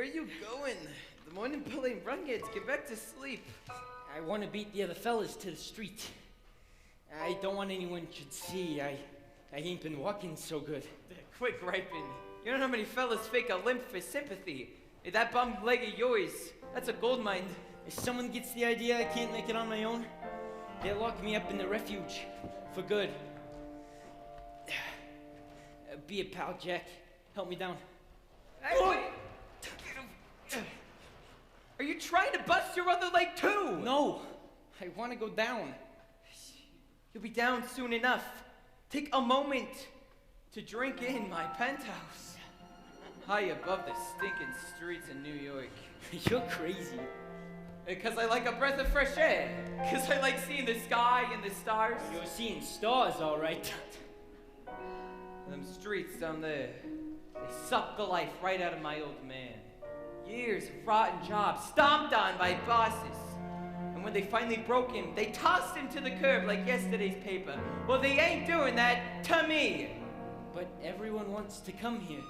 are you going? The morning pill ain't run yet. Get back to sleep. I want to beat the other fellas to the street. I don't want anyone should see. I ain't been walking so good. Quit griping. You don't know how many fellas fake a limp for sympathy. Hey, that bum leg of yours, that's a gold mine. If someone gets the idea I can't make it on my own, they'll lock me up in the refuge for good. Be a pal, Jack. Help me down. Hey, wait. Are you trying to bust your other leg too? No, I want to go down. You'll be down soon enough. Take a moment to drink in my penthouse, high above the stinking streets of New York. You're crazy. Because I like a breath of fresh air. Because I like seeing the sky and the stars. You're seeing stars, all right. Them streets down there, they sucked the life right out of my old man. Years of rotten jobs, stomped on by bosses. And when they finally broke him, they tossed him to the curb like yesterday's paper. Well, they ain't doing that to me. But everyone wants to come here.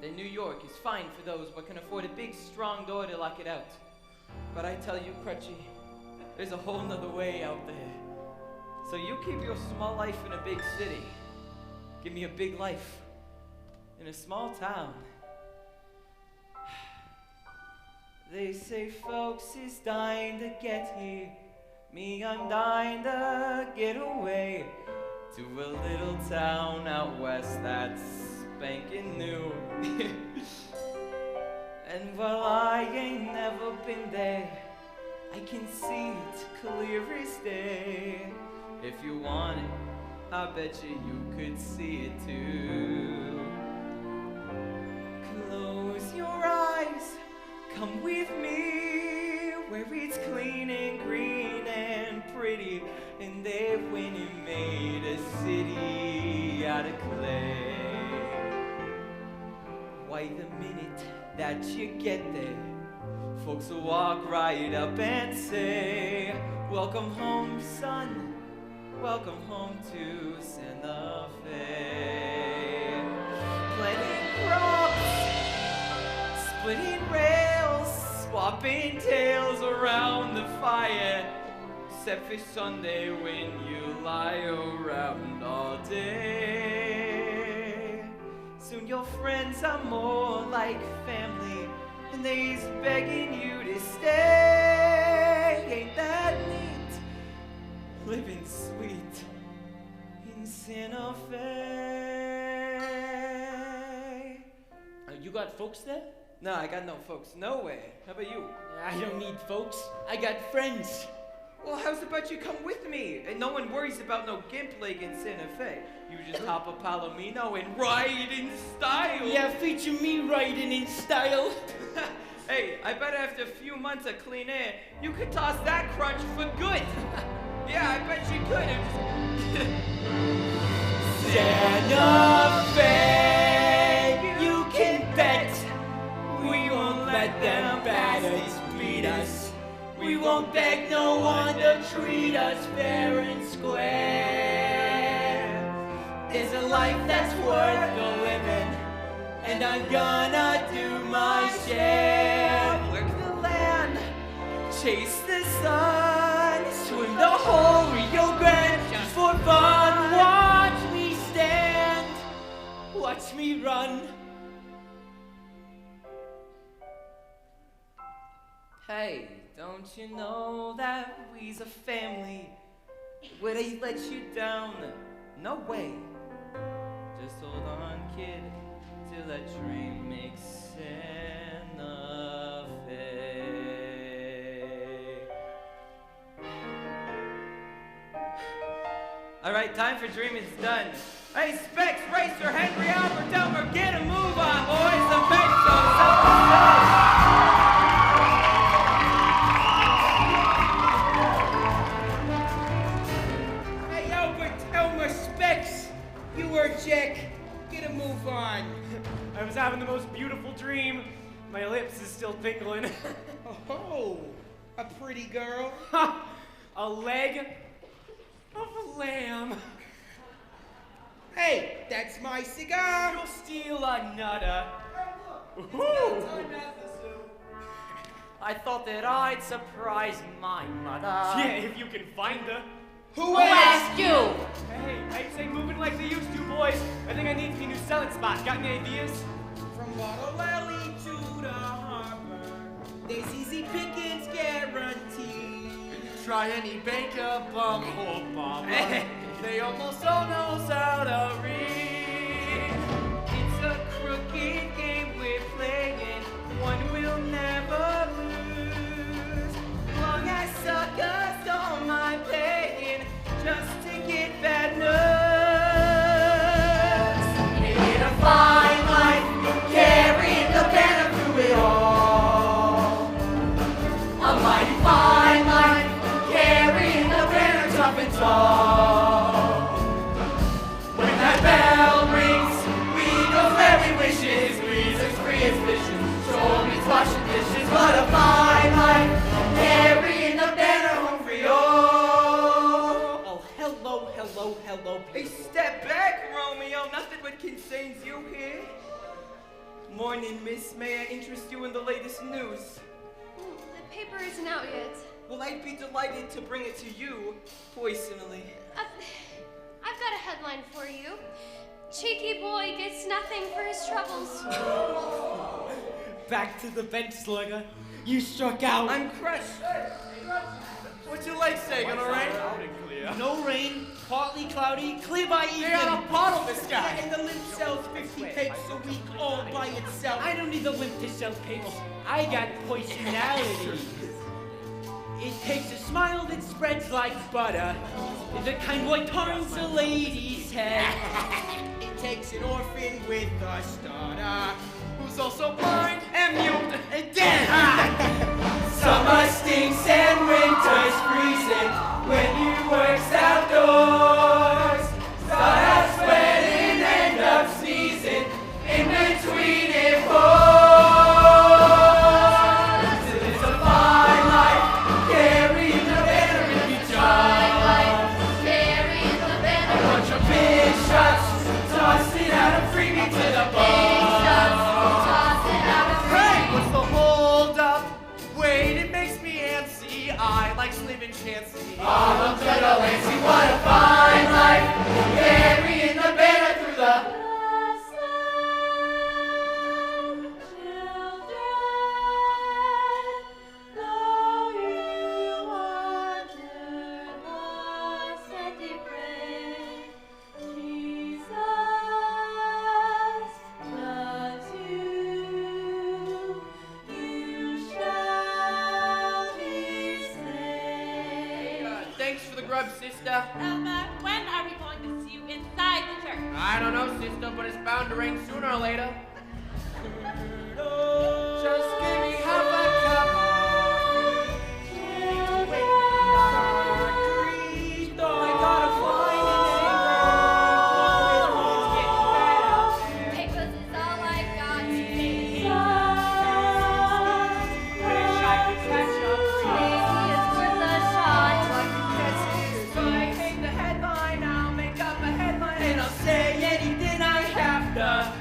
Then New York is fine for those who can afford a big, strong door to lock it out. But I tell you, Crutchy, there's a whole nother way out there. So you keep your small life in a big city. Give me a big life in a small town. They say folks is dying to get here. Me, I'm dying to get away to a little town out west that's spanking new. And while I ain't never been there, I can see it clear as day. If you want it, I bet you could see it too. Close your eyes, come with me, where it's clean and green and pretty, and they went and made a city out of clay. Why, the minute that you get there, folks will walk right up and say, welcome home, son. Welcome home to Santa Fe. Planting crops, splitting rails, swapping tales around the fire. Except for Sunday when you lie around all day. Soon your friends are more like family, and they's begging you to stay. Ain't that neat? Living sweet in Santa Fe. You got folks there? No, I got no folks. No way. How about you? I don't need folks. I got friends. Well, how's about you come with me? And no one worries about no gimp leg in Santa Fe. You just hop a Palomino and ride in style. Yeah, feature me riding in style. Hey, I bet after a few months of clean air, you could toss that crunch for good. Yeah, I bet you could. Santa Fe, you can bet we won't let them bastards beat us. We won't beg no one to treat us fair and square. There's a life that's worth the living, and I'm gonna do my share. Work the land, chase the sun, swim the whole Rio Grande just for fun. Watch me stand, watch me run. Hey, don't you know that we's a family? Would they let you down? No way. Just hold on, kid, till that dream makes Santa Fe. All right, time for dreaming's done. Hey, Specs, Racer, Henry, Albert, Delmer, get a move on, boys. The best show's up to You were Jack. Get a move on. I was having the most beautiful dream. My lips is still tingling. Oh, a pretty girl. A leg of a lamb. Hey, that's my cigar. You'll steal another. Ooh. I thought that I'd surprise my mother. Yeah, if you can find her. Who asked you? Hey, I'd say moving like they used to, boys. I think I need to be a new selling spot. Got any ideas? From Bottle Alley to the harbor, there's easy pickings guaranteed. Try any baker, bum or bomber. They almost all knows how to read. It's a crooked game we're playing, one we'll never lose. Long as suckers don't mind paying just to get that news. In a fine life, carrying the banner through it all. A mighty fine life, carrying the banner tough and tall. When that bell rings, we go very wishes, reasons free as fishes, soul means washing dishes. What a fine life, carrying the banner home for you. Oh, hello, hello, hello. Hey, step back, Romeo. Nothing but concerns you here. Morning, miss. May I interest you in the latest news? The paper isn't out yet. Well, I'd be delighted to bring it to you, personally. I've got a headline for you. Cheeky boy gets nothing for his troubles. Back to the bench, slugger. You struck out. I'm crushed. What's your leg say, gonna rain? Out and clear. No rain, partly cloudy, clear by evening. You got a bottle, this guy. And the limp sells 50 cakes a week all by itself. I don't need the limp to sell cakes. I got personality. It takes a smile that spreads like butter. The kind what turns a lady's head. It takes an orphan with a stutter, Who's also blind And mute. and dead. Summer stinks and winter's freezing when you work's outdoors. Start out sweating, end up sneezing in between it pours. It's a fine life, carrying the banner if you try. Carrying the A banner. bunch of big shots, tossing out a freebie to the bar. Toss it out of Hey, what's the hold up? Wait, it makes me antsy. I like Slim and Chancy. I'm up to the Lancey. What a fine life, carrying the banner through the. Thanks for the grub, sister. Elma, when are we going to see you inside the church? I don't know, sister, but it's bound to rain sooner or later. Just give me half a cup. I gotta find Papers is all I got today. Wish I could catch up. Crazy is worth a shot. So I take the headline, I'll make up a headline, and I'll say anything I have to.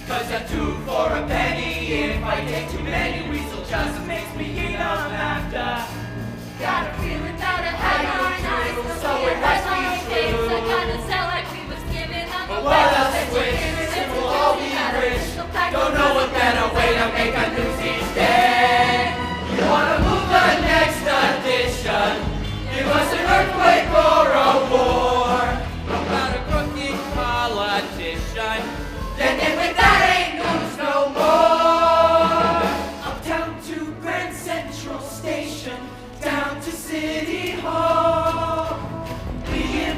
Cause a two for a penny. If I take too many, weasel just makes me eat them after. Got a feeling without a headline. I still So see a it must be headline. true. Things are gonna sell like we was giving up. But what else is wish? And we'll all be rich. Don't know a better way to make a Newsies day. You wanna move the next edition? Give us an earthquake or a war. About a crooked politician. Then with that ain't news no more. Uptown to Grand Central Station, down to City Hall. Being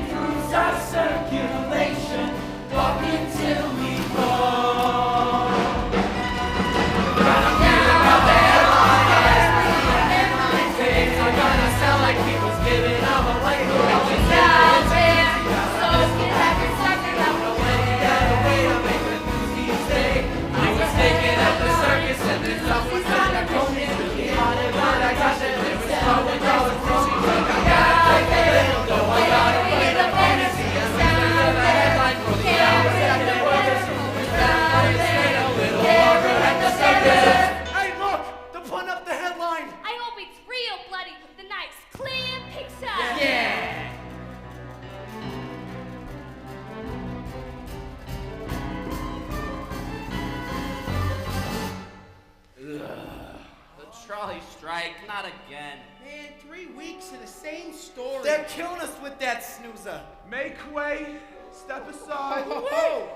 Mike, not again. Man, 3 weeks of the same story. They're killing us with that snoozer. Make way. Step aside. Oh,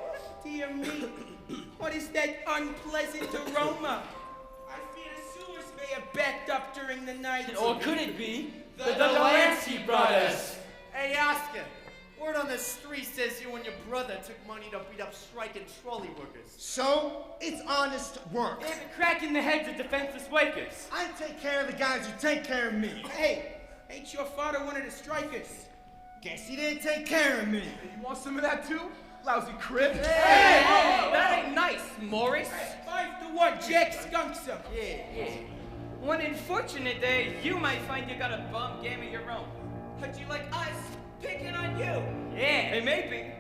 dear me. What is that unpleasant aroma? I fear the sewers may have backed up during the night. Or could it be The Delancey brothers? Hey, Oscar. Word on the street says you and your brother took money to beat up striking trolley workers. So, it's honest work. They've been cracking the heads of defenseless wakers. I take care of the guys who take care of me. Hey, ain't your father one of the strikers? Guess he didn't take care of me. You want some of that too? Lousy crib. Hey, that ain't nice, Morris. 5-1, Jack Skunkser. Yeah. One unfortunate day, you might find you got a bum game of your own. How'd you like us picking on you? Yeah. And maybe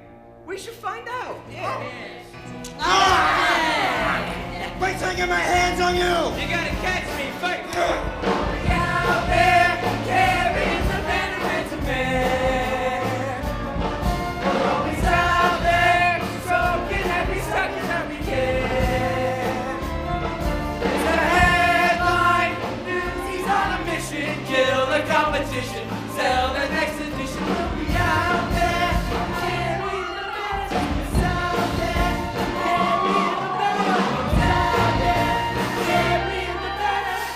we should find out. Yeah. Wait till I get my hands on you! You gotta catch me first. Out there, carrying the benefits of man. We're always out there, soaking every second that we can. It's a headline, Newsies on a mission, kill the competition, sell the next edition. We'll be out there, carrying the benefits. It's out there, carrying the benefits. It's out there, carrying the benefits.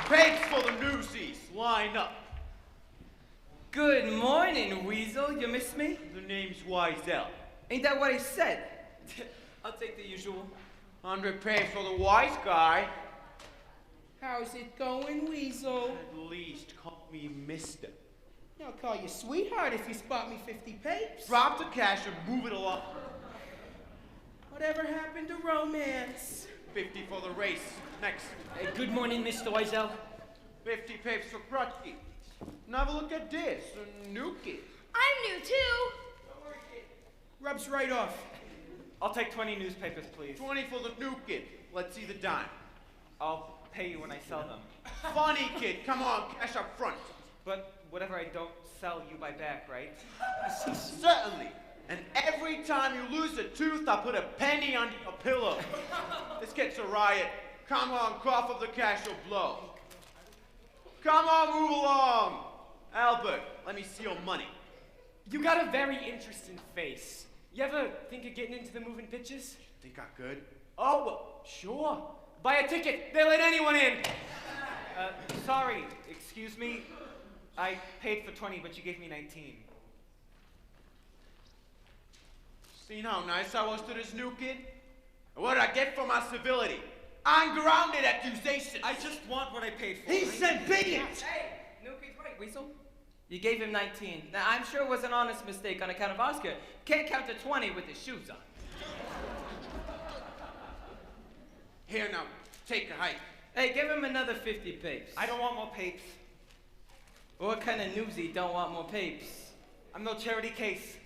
Papes for the Newsies. Line up. Good morning, Weasel. You miss me? The name's Wiesel. Ain't that what I said? I'll take the usual. 100 papes for the wise guy. How's it going, Weasel? At least call me mister. I'll call you sweetheart if you spot me 50 papes. Drop the cash and move it along. Whatever happened to romance? 50 for the race. Next. Hey, good morning, Mr. Wiesel. 50 papes for Krutky. Now have a look at this. A new kid. I'm new too. Rubs right off. I'll take 20 newspapers, please. 20 for the new kid. Let's see the dime. I'll pay you when I sell them. Funny kid. Come on, cash up front. But whatever I don't sell, you buy back, right? Certainly. And every time you lose a tooth, I'll put a penny under your pillow. This kid's a riot. Come on, cough of the cash will blow. Come on, move along. Albert, let me see your money. You got a very interesting face. You ever think of getting into the moving pictures? Think I could? Oh, well, sure. Buy a ticket. They let anyone in. Sorry, excuse me. I paid for 20, but you gave me 19. Seen how nice I was to this new kid? What did I get for my civility? Ungrounded accusations. I just want what I paid for. He said bigot! Hey, no kid's right, Weasel. You gave him 19. Now, I'm sure it was an honest mistake on account of Oscar. Can't count to 20 with his shoes on. Here now, take a hike. Hey, give him another 50 papes. I don't want more papes. What kind of newsie don't want more papes? I'm no charity case.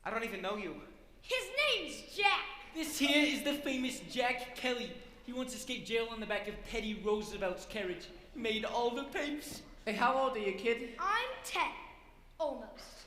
I don't even know you. His name's Jack. This here is the famous Jack Kelly. He once escaped jail on the back of Teddy Roosevelt's carriage. Made all the papes. Hey, how old are you, kid? I'm 10. Almost.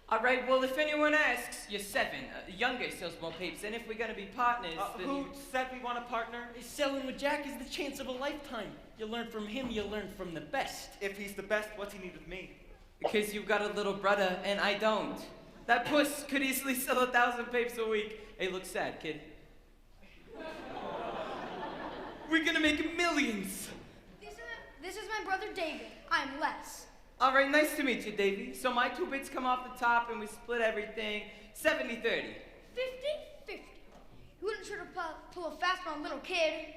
All right, well, if anyone asks, you're 7. Younger sells more papes, and if we're gonna be partners, then Who said we want a partner? Selling with Jack is the chance of a lifetime. You learn from him, you learn from the best. If he's the best, what's he need with me? Because you've got a little brother, and I don't. That puss could easily sell 1,000 papes a week. Hey, look sad, kid. We're gonna make millions. This is my brother David. I'm Les. All right, nice to meet you, Davey. So my 2 bits come off the top, and we split everything 70-30. 50-50. You wouldn't try to pull a fast one, little kid.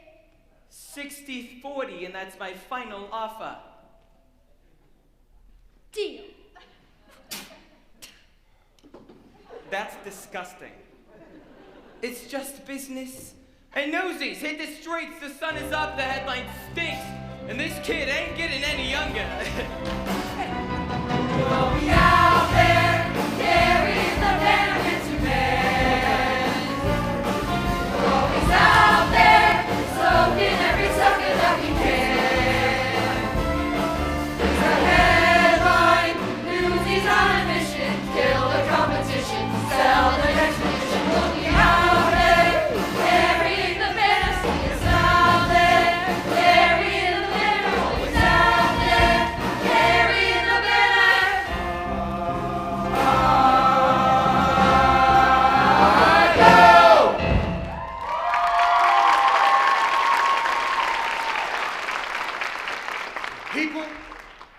60-40, and that's my final offer. Deal. That's disgusting. It's just business. Hey, Newsies, hit the streets. The sun is up, the headline stinks, and this kid ain't getting any younger. We'll be out there, carrying the benefits of man. We're always out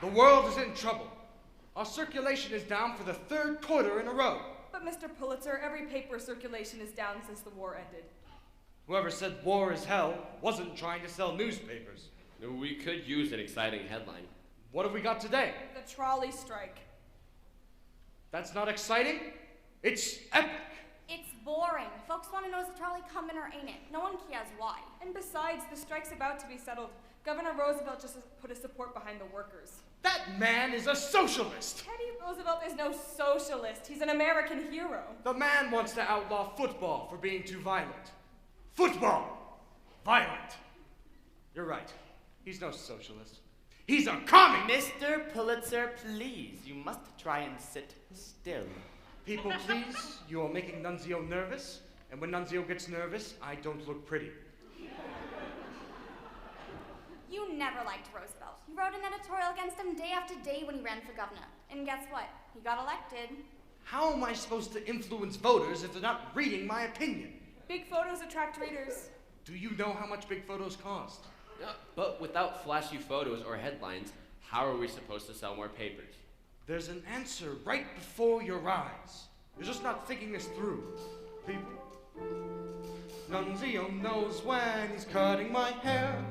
The world is in trouble. Our circulation is down for the 3rd quarter in a row. But Mr. Pulitzer, every paper circulation is down since the war ended. Whoever said war is hell wasn't trying to sell newspapers. We could use an exciting headline. What have we got today? The trolley strike. That's not exciting. It's epic. It's boring. Folks want to know is the trolley coming or ain't it? No one cares why. And besides, the strike's about to be settled. Governor Roosevelt just put his support behind the workers. That man is a socialist. Teddy Roosevelt is no socialist. He's an American hero. The man wants to outlaw football for being too violent. Football! Violent. You're right. He's no socialist. He's a commie! Mr. Pulitzer, please, you must try and sit still. People, please, you are making Nunzio nervous, and when Nunzio gets nervous, I don't look pretty. You never liked Roosevelt. You wrote an editorial against him day after day when he ran for governor. And guess what? He got elected. How am I supposed to influence voters if they're not reading my opinion? Big photos attract readers. Do you know how much big photos cost? Yeah, but without flashy photos or headlines, how are we supposed to sell more papers? There's an answer right before your eyes. You're just not thinking this through. People. Nunzio knows when he's cutting my hair.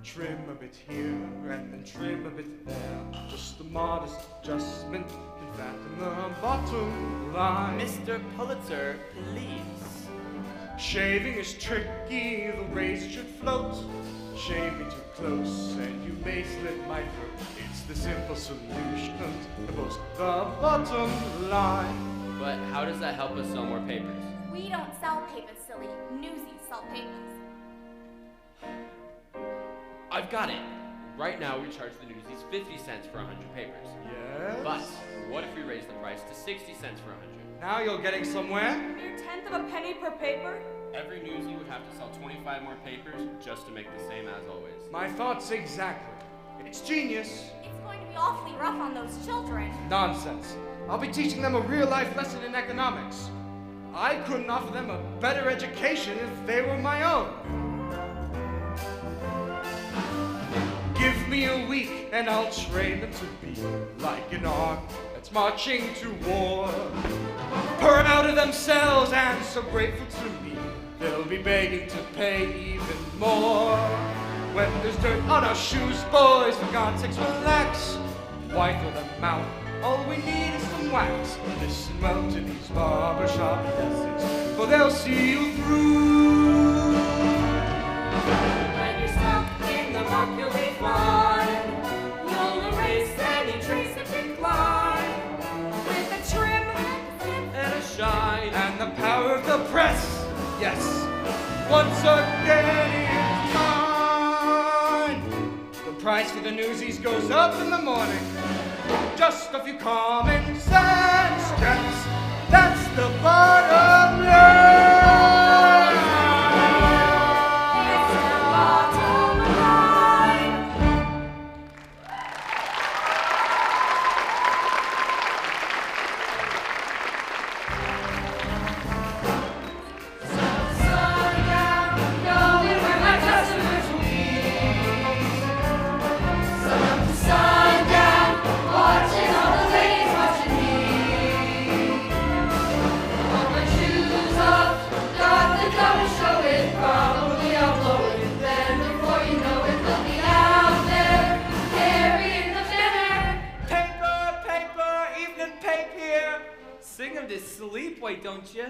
Trim a bit here and then trim a bit there. Just a modest adjustment can fatten the bottom line. Mr. Pulitzer, please. Shaving is tricky, the razor should float. Shave me too close and you may slit my throat. It's the simple solution to boast the bottom line. But how does that help us sell more papers? We don't sell papers, silly. Newsies sell papers. I've got it. Right now we charge the Newsies 50 cents for 100 papers. Yes? But what if we raise the price to 60 cents for 100? Now you're getting somewhere. Mere tenth of a penny per paper? Every newsie would have to sell 25 more papers just to make the same as always. My thoughts exactly. It's genius. It's going to be awfully rough on those children. Nonsense. I'll be teaching them a real-life lesson in economics. I couldn't offer them a better education if they were my own. Give me a week and I'll train them to be like an army that's marching to war. Proud of themselves and so grateful to me, they'll be begging to pay even more. When there's dirt on our shoes, boys, for God's sakes, relax. Why throw them out? All we need is some wax. Listen well to these barbershop lessons, for they'll see you through. When you're stuck in the muck, you'll be fine. You'll erase any trace of decline with a trim And a shine. And the power of the press, yes, once again is mine. The price for the Newsies goes up in the morning. Just a few common sense steps. That's the bottom line. It's the bottom line. Sundown, knowing where my customers will be. Sun to sundown, watching all the ladies watching me. All my shoes off, got the double show it. Probably I'll blow it. Then before you know it, they'll be out there carrying the banner. Paper, paper, evening paper. Sing 'em to sleep, why don't you?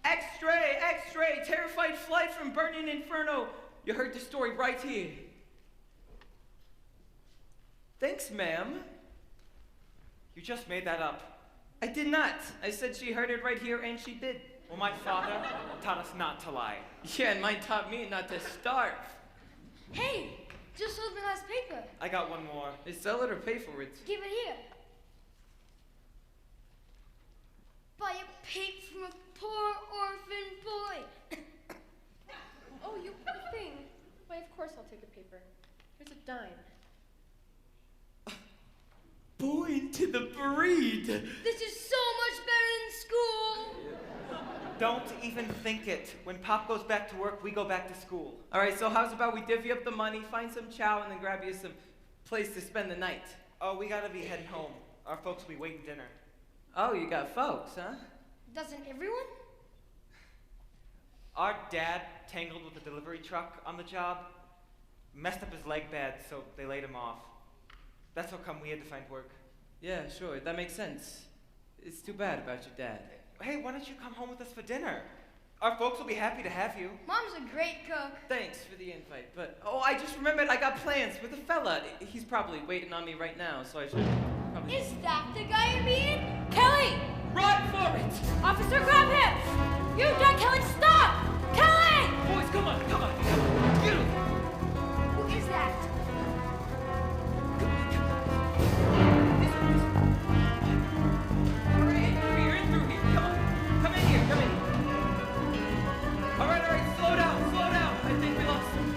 X-ray, X-ray, terrified flight from burning inferno. You heard the story right here. Thanks, ma'am. You just made that up. I did not. I said she heard it right here, and she did. Well, my father taught us not to lie. Yeah, and mine taught me not to starve. Hey, just sold my last paper. I got one more. They sell it or pay for it. Give it here. Buy a paper from a poor orphan boy. Oh, you poor thing. Why, of course I'll take a paper. Here's a dime. Boy to the breed. This is so much better than school. Don't even think it. When Pop goes back to work, we go back to school. All right, so how's about we divvy up the money, find some chow, and then grab you some place to spend the night? Oh, we gotta be heading home. Our folks will be waiting dinner. Oh, you got folks, huh? Doesn't everyone? Our dad tangled with the delivery truck on the job, messed up his leg bad, so they laid him off. That's how come we had to find work. Yeah, sure, that makes sense. It's too bad about your dad. Hey, why don't you come home with us for dinner? Our folks will be happy to have you. Mom's a great cook. Thanks for the invite, but oh, I just remembered I got plans with a fella. He's probably waiting on me right now, so I should probably... Is that the guy you mean? Kelly! Run for it! Officer, grab him! You, Jack Kelly, stop! Kelly! Boys, come on, come on, come on. Get him! Who is that? Hurry, in through here, come on. Come in here, come in. All right, slow down. I think we lost him.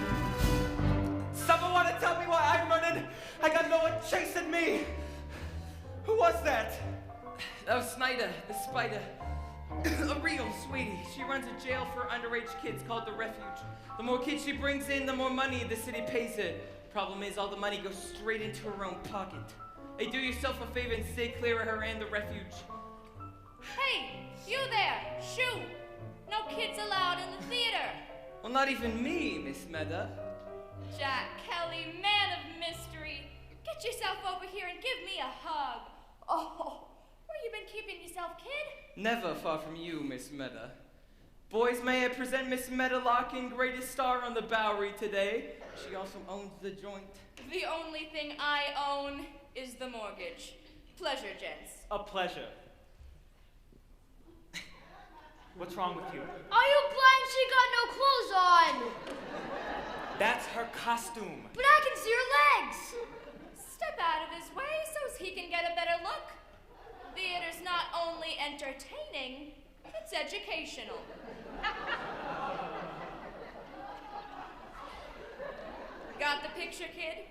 Someone want to tell me why I'm running? I got no one chasing me. Who was that? That was Snyder, the spider. A real sweetie. She runs a jail for underage kids called the Refuge. The more kids she brings in, the more money the city pays her. Problem is, all the money goes straight into her own pocket. Hey, do yourself a favor and stay clear of her and the Refuge. Hey, you there! Shoo! No kids allowed in the theater! Well, not even me, Miss Meda. Jack Kelly, man of mystery. Get yourself over here and give me a hug. Oh, where you been keeping yourself, kid? Never far from you, Miss Meda. Boys, may I present Miss Meda Larkin, greatest star on the Bowery today. She also owns the joint. The only thing I own is the mortgage. Pleasure, gents. A pleasure. What's wrong with you? Are you blind? She got no clothes on. That's her costume. But I can see her legs. Step out of his way so he can get a better look. Theater's not only entertaining, it's educational. Got the picture, kid?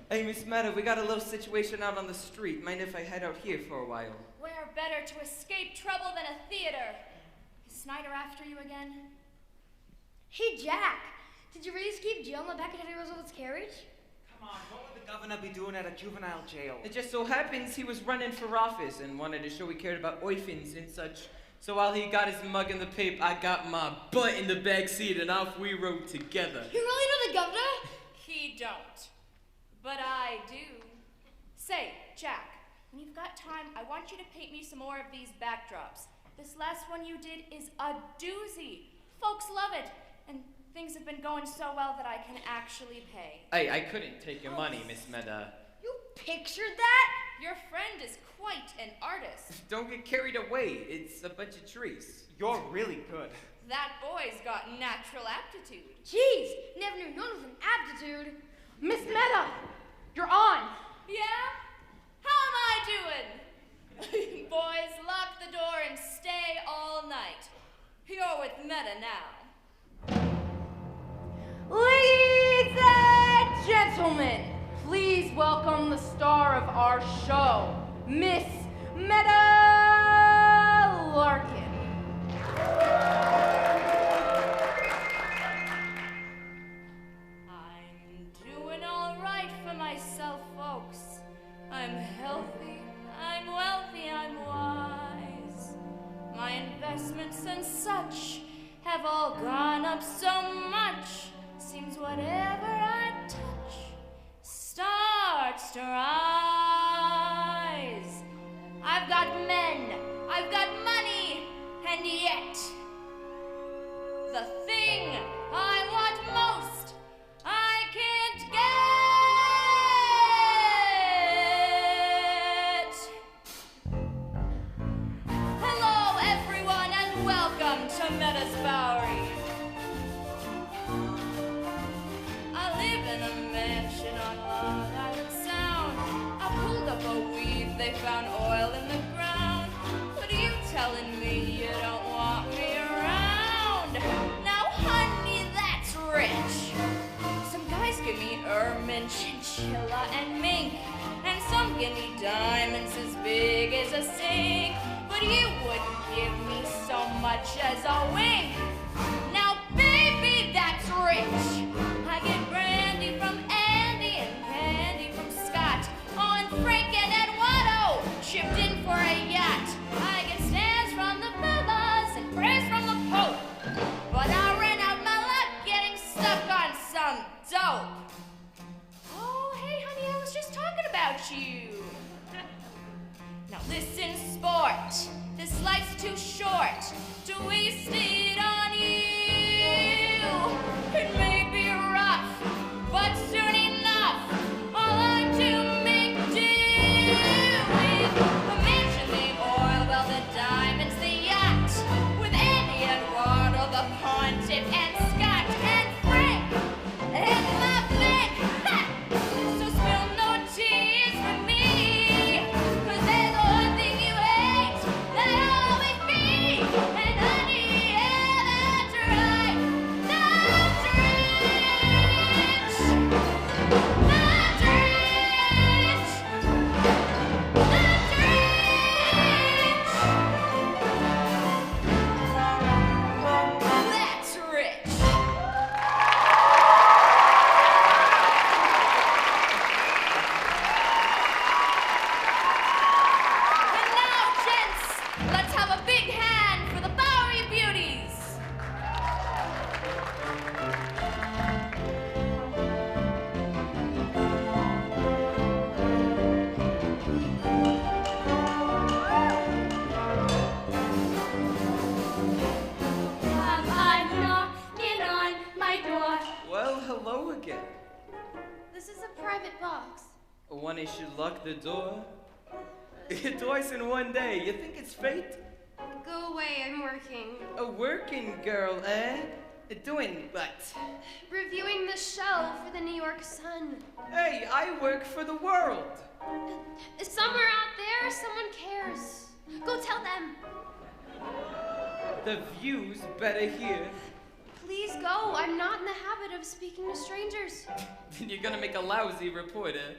Hey, Miss Meda, we got a little situation out on the street. Mind if I head out here for a while? Where better to escape trouble than a theater? Is Snyder after you again? Hey, Jack. Did you really escape jail in the back of Teddy Roosevelt's carriage? Come on, what would the governor be doing at a juvenile jail? It just so happens he was running for office and wanted to show he cared about orphans and such. So while he got his mug in the pape, I got my butt in the back seat and off we rode together. You really know the governor? He don't. But I do. Say, Jack, when you've got time, I want you to paint me some more of these backdrops. This last one you did is a doozy. Folks love it. And things have been going so well that I can actually pay. Hey, I couldn't take your money, Miss Meda. You pictured that? Your friend is quite an artist. Don't get carried away. It's a bunch of trees. You're really good. That boy's got natural aptitude. Jeez, never knew none with an aptitude. Miss Meda, you're on. Yeah? How am I doing? Boys, lock the door and stay all night. You're with Meta now. Ladies and gentlemen, please welcome the star of our show, Miss Meda Larkin. I'm doing all right for myself, folks. I'm healthy, I'm wealthy, I'm wise. My investments and such have all gone up so much. Seems whatever I touch starts to rise. I've got men, I've got money, and yet the thing I want most, I can't get. Hello, everyone, and welcome to Meadows Bowery. I live in a mansion on Long Island Sound. I pulled up a weed, they found oil in the ground. What are you telling me you don't want me around? Now, honey, that's rich. Some guys give me ermine, chinchilla, and mink. And some give me diamonds as big as a sink. But you wouldn't give me so much as a wink. Now, baby, that's rich. I get brandy from Andy and candy from Sky. about you. Now listen, sport, this life's too short to waste it on you. It may be rough, but soon enough, I'll learn to make do with the mansion, the oil, well, the diamonds, the yacht, with Andy and Waddle, the pontiff and Scott and Frank and my Flick. So spill no tears for me, 'cause there's one thing you hate that'll always be, and honey, yeah, that's right, that's rich, that's rich, that's rich, that's rich. And now, gents, let's have a big hand for the Bowery Beauties. I'm knocking on my door. Well, hello again. This is a private box. One should lock the door. Twice in one day. You think it's fate? Go away, I'm working. A working girl, eh? Doing what? Reviewing the show for the New York Sun. Hey, I work for the world. Somewhere out there, someone cares. Go tell them. The view's better here. Please go. I'm not in the habit of speaking to strangers. Then you're gonna make a lousy reporter.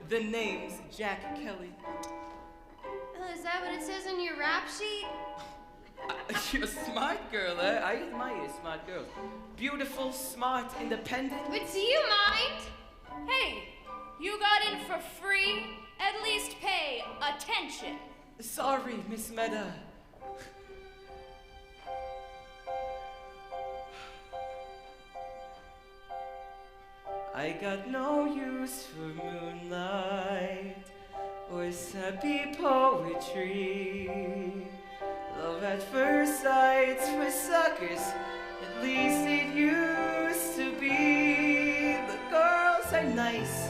The name's Jack Kelly. Is that what it says in your rap sheet? You're a smart girl, eh? I admire smart girls. Beautiful, smart, independent. But do you mind? Hey, you got in for free? At least pay attention. Sorry, Miss Meta. I got no use for moonlight or sappy poetry. Love at first sight's for suckers, at least it used to be. The girls are nice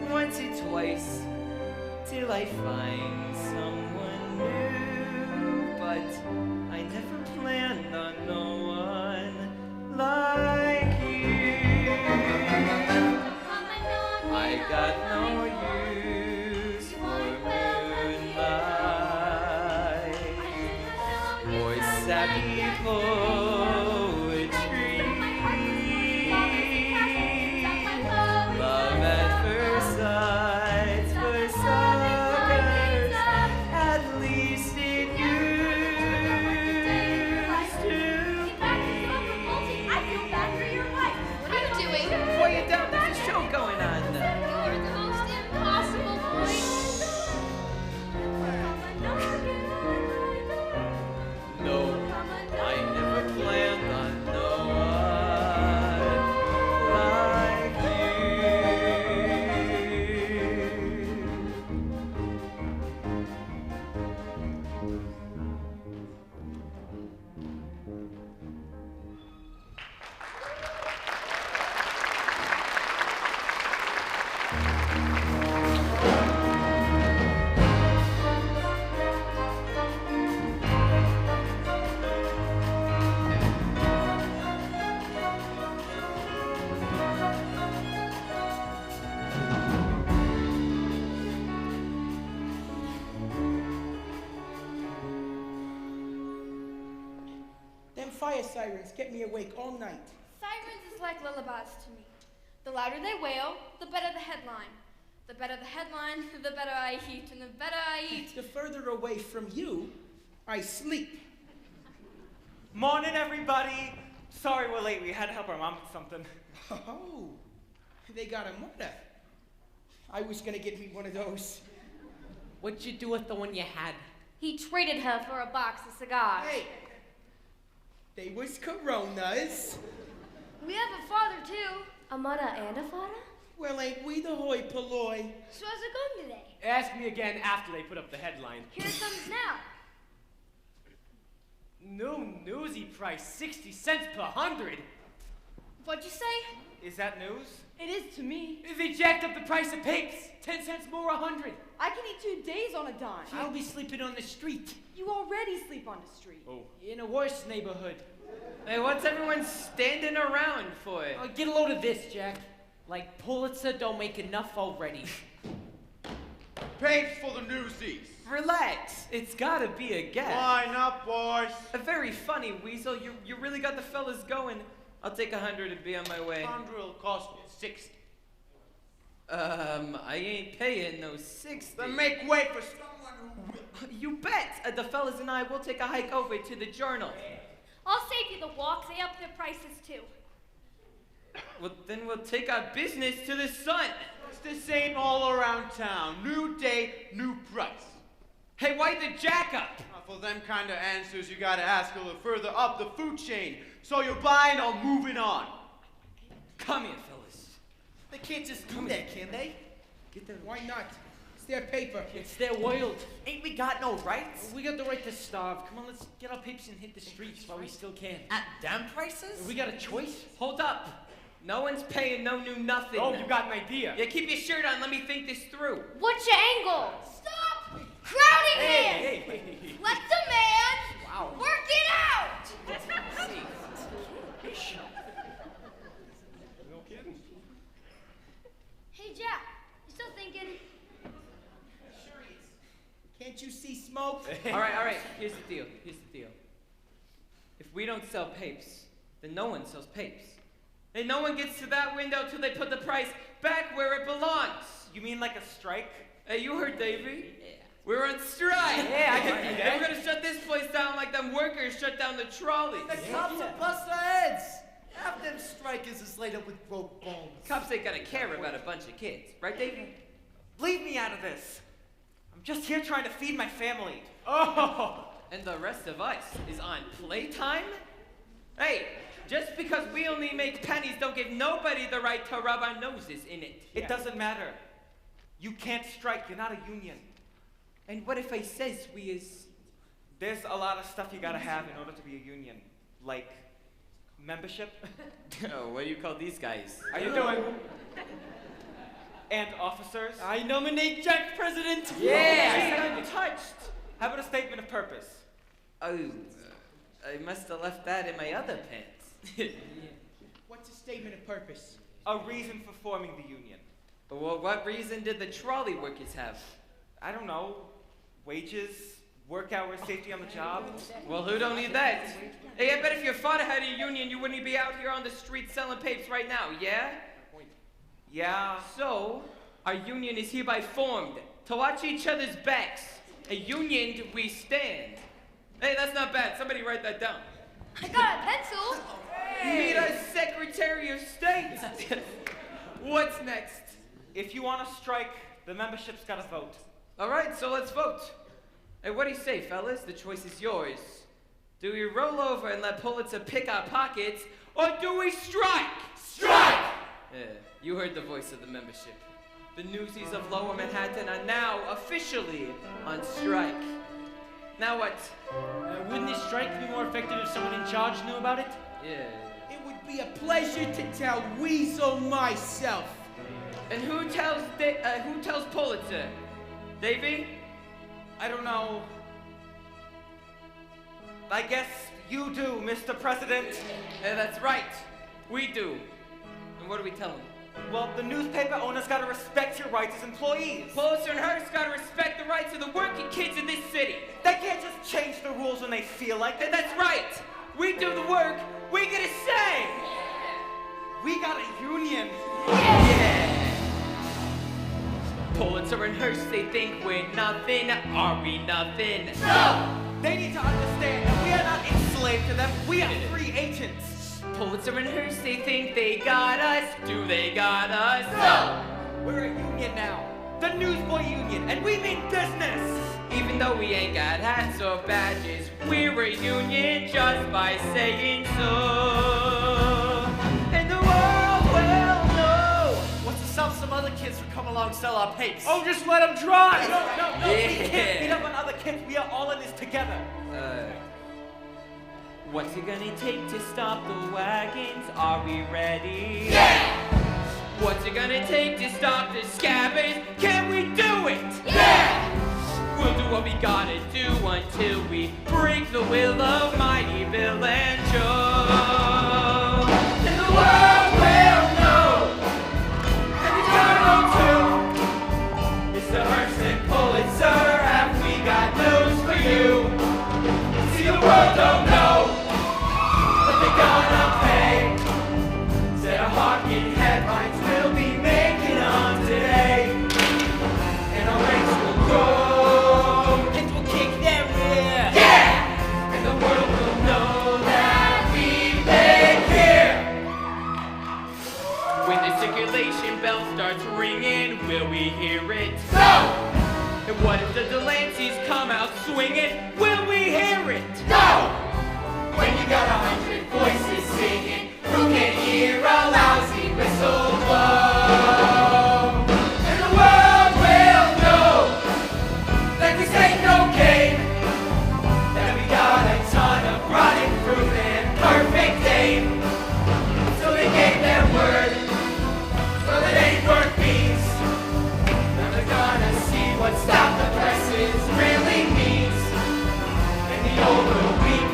once or twice till I find someone new, but I never planned on no one like you. I got no use for moonlight or sappy poetry. Love at first sight for suckers, at least it used to be. What are you doing? Boy, you're down. There's a show going on. You're the most impossible boy. No, I never planned on no one like Them fire sirens kept me awake all night. Sirens is like lullabies to me. The louder they wail, the better the headline. The better the headline, the better I eat, and the better I eat. The further away from you, I sleep. Morning, everybody. Sorry we're late. We had to help our mom with something. Oh, they got a mother. I was gonna get me one of those. What'd you do with the one you had? He traded her for a box of cigars. Hey, they was Coronas. We have a father, too. A mother and a father? Well, ain't we the hoi polloi? So how's it going today? Ask me again after they put up the headline. Here it comes now. New newsy price, 60 cents per 100. What'd you say? Is that news? It is to me. They jacked up the price of papes. 10 cents more, 100. I can eat 2 days on a dime. I'll be sleeping on the street. You already sleep on the street. Oh. In a worse neighborhood. Hey, what's everyone standing around for? Get a load of this, Jack. Like Pulitzer don't make enough already. Papes for the Newsies. Relax. It's gotta be a gag. Line up, boys. A very funny, Weasel. You really got the fellas going. I'll take 100 and be on my way. 100 will cost me 60. I ain't paying no 60. Then make way for someone who will. You bet. The fellas and I will take a hike over to the Journal. I'll save you the walk. They up their prices too. Well, then we'll take our business to the Sun. It's the same all around town. New day, new price. Hey, why the jack up? For them kind of answers, you gotta ask a little further up the food chain. So you're buying or moving on? Come here, fellas. They can't just do that, can they? Get them. Why not? It's their paper. It's their world. Ain't we got no rights? We got the right to starve. Come on, let's get our papes and hit the streets while we still can. At damn prices? We got a choice? Hold up. No one's paying no new nothing. Oh, you got an idea. Yeah, keep your shirt on. Let me think this through. What's your angle? Stop crowding him! Hey. Let the man work it out! No kidding. Hey, Jack, you still thinking? Sure he is. Can't you see smoke? All right. Here's the deal. If we don't sell papes, then no one sells papes. And no one gets to that window till they put the price back where it belongs. You mean like a strike? Hey, you heard Davey? Yeah. We're on strike. Yeah, I can do that. And we're gonna shut this place down like them workers shut down the trolleys. The cops will bust our heads. Half them strikers is laid up with broke bones. Cops ain't gonna care about a bunch of kids, right, Davey? Leave me out of this. I'm just here trying to feed my family. Oh! And the rest of us is on playtime? Hey, just because we only make pennies don't give nobody the right to rub our noses in it. It doesn't matter. You can't strike. You're not a union. And what if I says we is... There's a lot of stuff you gotta have in order to be a union. Like membership. Oh, what do you call these guys? How you doing? And officers. I nominate Jack president. Yeah! I'm touched. How about a statement of purpose? Oh, I must have left that in my other pants. What's a statement of purpose? A reason for forming the union. Well, what reason did the trolley workers have? I don't know. Wages, work hours, safety on the job. Well, who don't need that? Hey, I bet if your father had a union, you wouldn't be out here on the street selling papes right now, yeah? Yeah. So, our union is hereby formed to watch each other's backs. A union we stand. Hey, that's not bad. Somebody write that down. I got a pencil. Meet our Secretary of State. What's next? If you want to strike, the membership's got to vote. All right, so let's vote. Hey, what do you say, fellas? The choice is yours. Do we roll over and let Pulitzer pick our pockets, or do we strike? Strike! Yeah, you heard the voice of the membership. The Newsies of Lower Manhattan are now officially on strike. Now what? Wouldn't this strike be more effective if someone in charge knew about it? Yeah. It would be a pleasure to tell Weasel myself. And who tells Pulitzer? Davey? I don't know. I guess you do, Mr. President. Yeah, that's right. We do. And what do we tell him? Well, the newspaper owners gotta respect your rights as employees. Pulitzer and Hearst gotta respect the rights of the working kids in this city. They can't just change the rules when they feel like it. That's right. We do the work. We get a say. We got a union. Yeah. Pulitzer and Hearst, they think we're nothing. Are we nothing? No! They need to understand that we are not enslaved to them. We are free agents. Pulitzer and Hearst, they think they got us. Do they got us? No! We're a union now. The Newsboy Union, and we mean business. Even though we ain't got hats or badges, we're a union just by saying so. And the world will know. What's the South other kids who come along sell our papes. Oh, just let them drive! No, we Yeah. can't beat up on other kids. We are all in this together. What's it gonna take to stop the wagons? Are we ready? Yeah! What's it gonna take to stop the scabbards? Can we do it? Yeah! We'll do what we gotta do until we break the will of mighty Bill and Joe. And the world will know. And the journal too. Mr. Hearst and Pulitzer, have we got news for you? See, the world don't know what they're gonna pay. Instead of hawking headlines, we'll be making them today. And our ranks will grow. And we'll kick their rear. Yeah! And the world will know that we've been here. When the circulation bell starts ringing, will we hear it? No! And what if the Delanceys come out swinging? Will we hear it? No! When you got 100 voices singing, who can hear a lousy whistle blow? And the world will know that this ain't no game, that we got a ton of rotten fruit and perfect aim. So they gave their word, well it ain't worth beans. Now they're gonna see what stop the presses really means. And the old will weep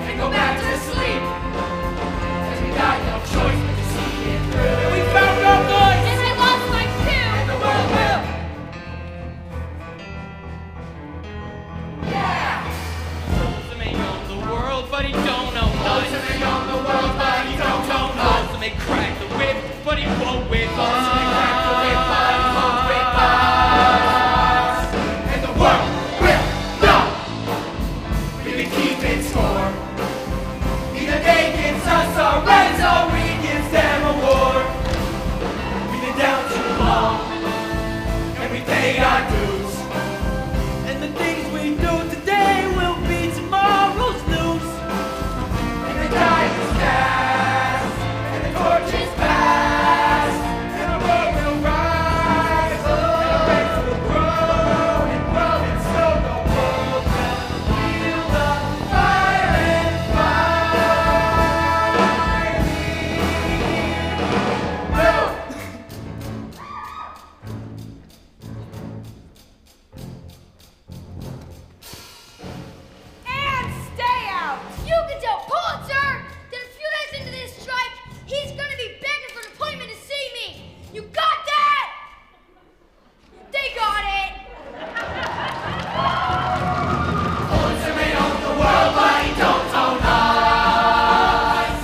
and go back to sleep. Cause we got no choice but to see it through. We found our voice! And I lost mine too! And the world will! Yeah! Joseph may own the world, but he don't own us. Joseph may own the world, but he don't own us. Joseph may crack the whip, but he won't whip us. Joseph may crack the whip, but he won't whip us. And the world will know. We've been keeping score. Either they gives us our rights or we gives them a war. We've been down too long, and we pay our dues. And the things we do today will be tomorrow's news. And the time is fast, and the torch is past, and the world will rise, and the ranks will grow and grow, and so the world will feel the fire and fire. And stay out! You can tell Pulitzer that a few days into this strike, he's gonna be begging for an appointment to see me! You got that? They got it! Pulitzer may own the world, but he don't own us.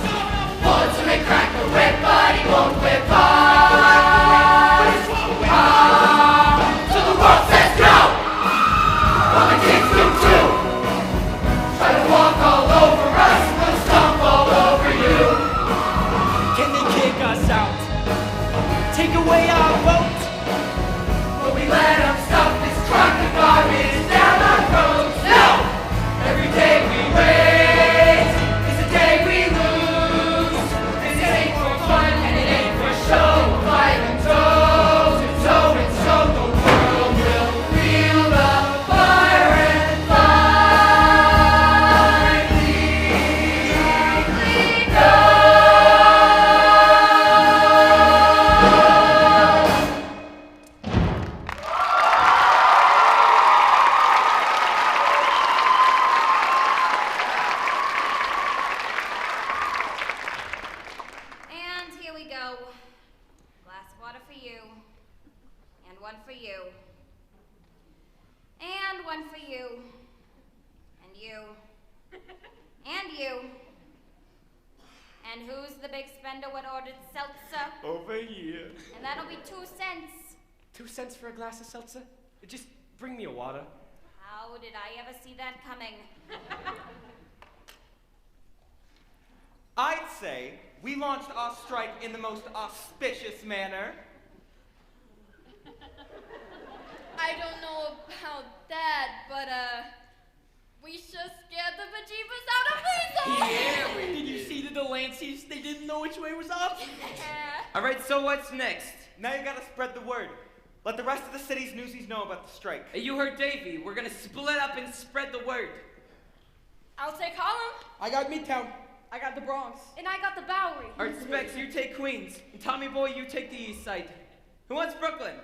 Pulitzer may crack the whip, but he won't whip us. So the world says no! Well, the kids do too. Try to walk all over us, we'll stomp all over you. Can they kick us out? Take away our vote? Will we let them stuff this truck of garbage down our throats? No! Every day we wait is a day we lose. This ain't for fun and it ain't for show. Violent toes and so the world will feel the fire and finally go. And here we go. Glass of water for you. And one for you. And one for you. And you. And you. And who's the big spender what ordered seltzer? Over here. And that'll be 2 cents. 2 cents for a glass of seltzer? Just bring me a water. How did I ever see that coming? I'd say we launched our strike in the most auspicious manner. I don't know about that, but we sure scared the bejeebus out of Weasel! Yeah, did you see the Delanceys? They didn't know which way was up. All right, so what's next? Now you gotta spread the word. Let the rest of the city's newsies know about the strike. Hey, you heard Davey. We're gonna split up and spread the word. I'll take Harlem. I got Midtown. I got the Bronx. And I got the Bowery. Art Specs, you take Queens. And Tommy Boy, you take the East Side. Who wants Brooklyn?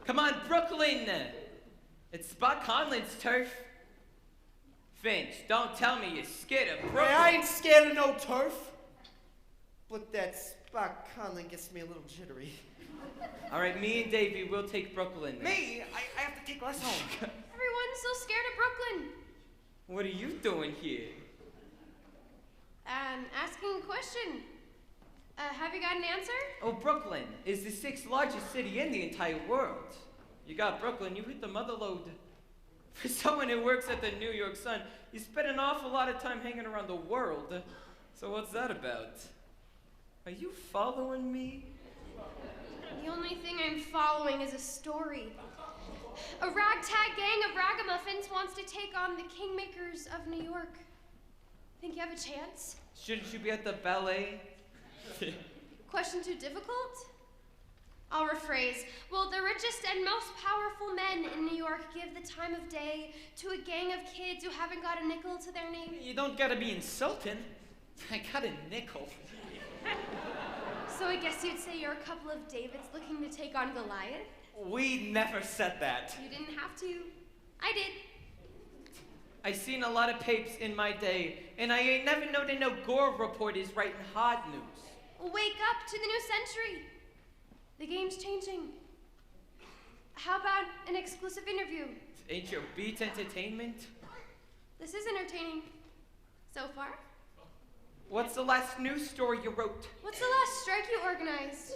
Come on, Brooklyn! It's Spot Conlon's turf. Finch, don't tell me you're scared of Brooklyn. Hey, I ain't scared of no turf. But that Spot Conlon gets me a little jittery. All right, me and Davey will take Brooklyn. Me? I have to take less home. Everyone's so scared of Brooklyn. What are you doing here? Asking a question. Have you got an answer? Oh, Brooklyn is the 6th largest city in the entire world. You got Brooklyn, you hit the mother lode. For someone who works at the New York Sun, you spend an awful lot of time hanging around the world. So what's that about? Are you following me? The only thing I'm following is a story. A ragtag gang of ragamuffins wants to take on the kingmakers of New York. Think you have a chance? Shouldn't you be at the ballet? Question too difficult? I'll rephrase. Will the richest and most powerful men in New York give the time of day to a gang of kids who haven't got a nickel to their name? You don't gotta be insulting. I got a nickel. So I guess you'd say you're a couple of Davids looking to take on Goliath? We never said that. You didn't have to. I did. I seen a lot of papes in my day, and I ain't never known no gore reporters writing hard news. Wake up to the new century. The game's changing. How about an exclusive interview? Ain't your beat entertainment? This is entertaining. So far. What's the last news story you wrote? What's the last strike you organized?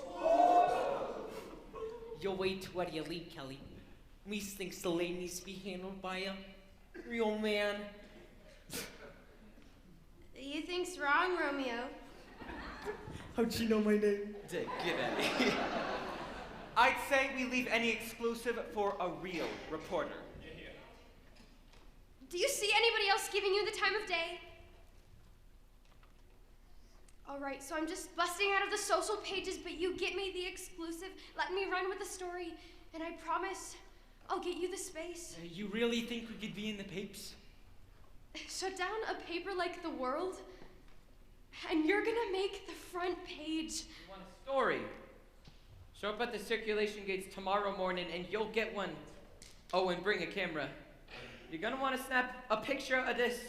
You'll wait till what you leave, Kelly. Me thinks the lady needs to be handled by a real man. You think's wrong, Romeo. How'd she know my name? Dick, get out of here. I'd say we leave any exclusive for a real reporter. Do you see anybody else giving you the time of day? All right, so I'm just busting out of the social pages, but you get me the exclusive. Let me run with the story, and I promise I'll get you the space. You really think we could be in the papes? Shut down a paper like The World, and you're gonna make the front page. You want a story? Show up at the circulation gates tomorrow morning, and you'll get one. Oh, and bring a camera. You're gonna want to snap a picture of this.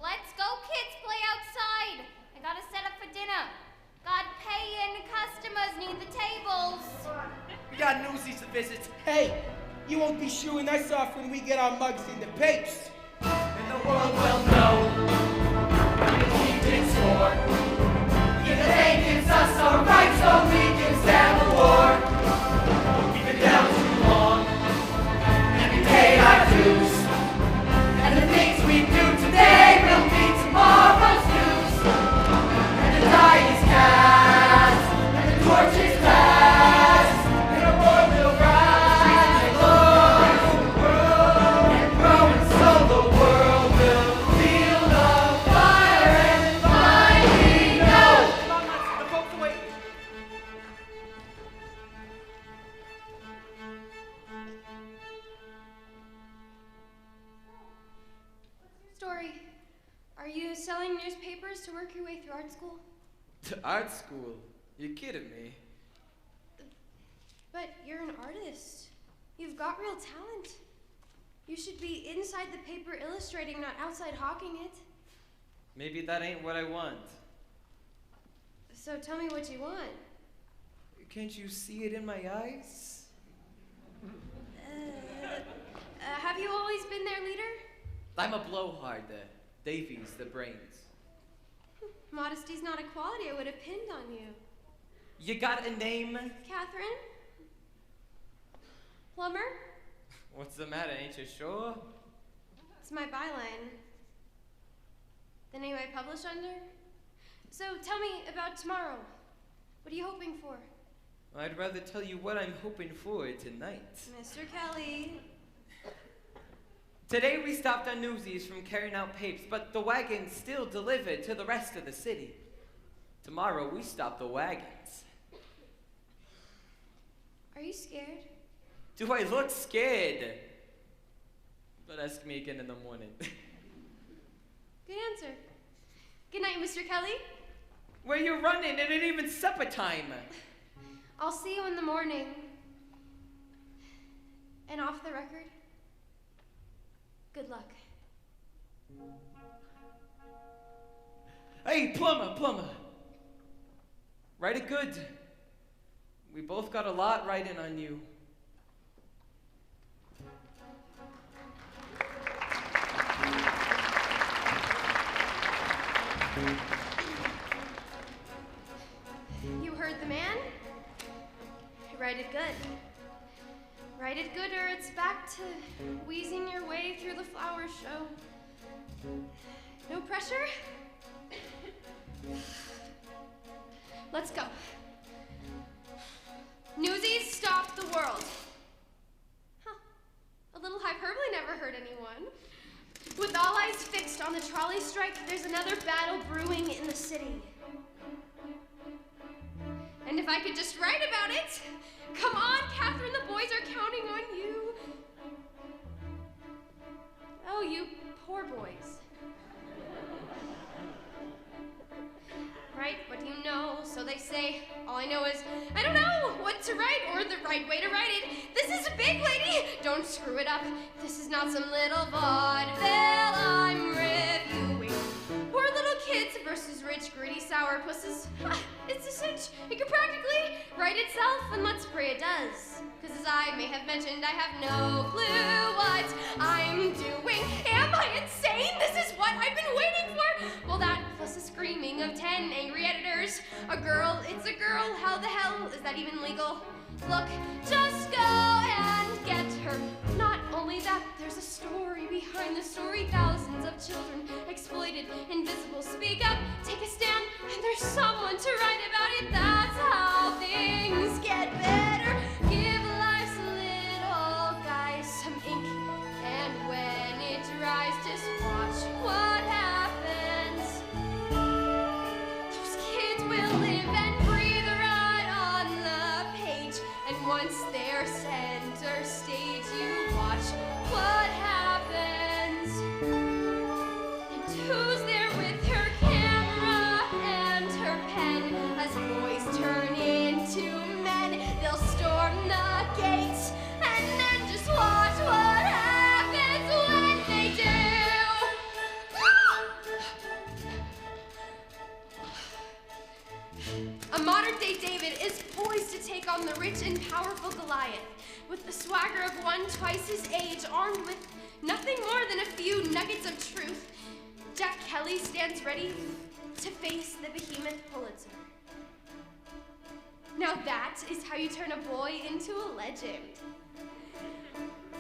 Let's go, kids, play outside. I gotta set up for dinner. Got pay-in customers need the tables. We got Newsies to visit. Hey, you won't be shooing us off when we get our mugs in the papes. And the world will know we keep it score. Either they gives us our rights or we give them a war. We've been down too long, and we paid our dues. And the things we do today will be tomorrow's news. And the die is cast, and the torch is passed, and a war will rise and grow and grow, and so the world will feel the fire and finally know. Come on, let's, the folks away. Story. Are you selling newspapers to work your way through art school? To art school? You kidding me? But you're an artist. You've got real talent. You should be inside the paper illustrating, not outside hawking it. Maybe that ain't what I want. So tell me what you want. Can't you see it in my eyes? Have you always been their leader? I'm a blowhard. Davies, the brains. Modesty's not a quality I would have pinned on you. You got a name? Catherine? Plumber? What's the matter? Ain't you sure? It's my byline. The name I publish under? So tell me about tomorrow. What are you hoping for? I'd rather tell you what I'm hoping for tonight. Mr. Kelly. Today we stopped on Newsies from carrying out papes, but the wagon still delivered to the rest of the city. Tomorrow we stop the wagons. Are you scared? Do I look scared? But ask me again in the morning. Good answer. Good night, Mr. Kelly. Where you running? It ain't even supper time. I'll see you in the morning. And off the record, good luck. Hey, plumber. Write it good. We both got a lot riding on you. You heard the man? Write it good. Write it good or it's back to wheezing your way through the flower show. No pressure? Let's go. Newsies, stop the world. Huh. A little hyperbole never hurt anyone. With all eyes fixed on the trolley strike, there's another battle brewing in the city. And if I could just write about it. Come on, Catherine, the boys are counting on you. Oh, you poor boys. Right, what do you know? So they say. All I know is, I don't know what to write or the right way to write it. This is big, lady. Don't screw it up. This is not some little vaudeville I'm reviewing. Poor little kids versus rich, gritty sourpusses. It's a cinch. It could practically write itself, and let's pray it does. Because as I may have mentioned, I have no clue what I'm doing. Am I insane? This is what I've been waiting for. Well, that plus the screaming of 10 angry editors. A girl, it's a girl. How the hell is that even legal? Look, just go and get her. Not only that, there's a story behind the story. Thousands of children exploited, invisible. Speak up, take a stand, and there's someone to write about it. That's how things get better. Give life's little guy some ink, and when it dries, just watch what happens. Those kids will live and breathe right on the page, and once they're center stage, you watch what happens. And who's there with her camera and her pen? As boys turn into men, they'll storm the gates, and then just watch what happens when they do. A modern-day David is poised to take on the rich and powerful Goliath. With the swagger of one twice his age, armed with nothing more than a few nuggets of truth, Jack Kelly stands ready to face the behemoth Pulitzer. Now that is how you turn a boy into a legend.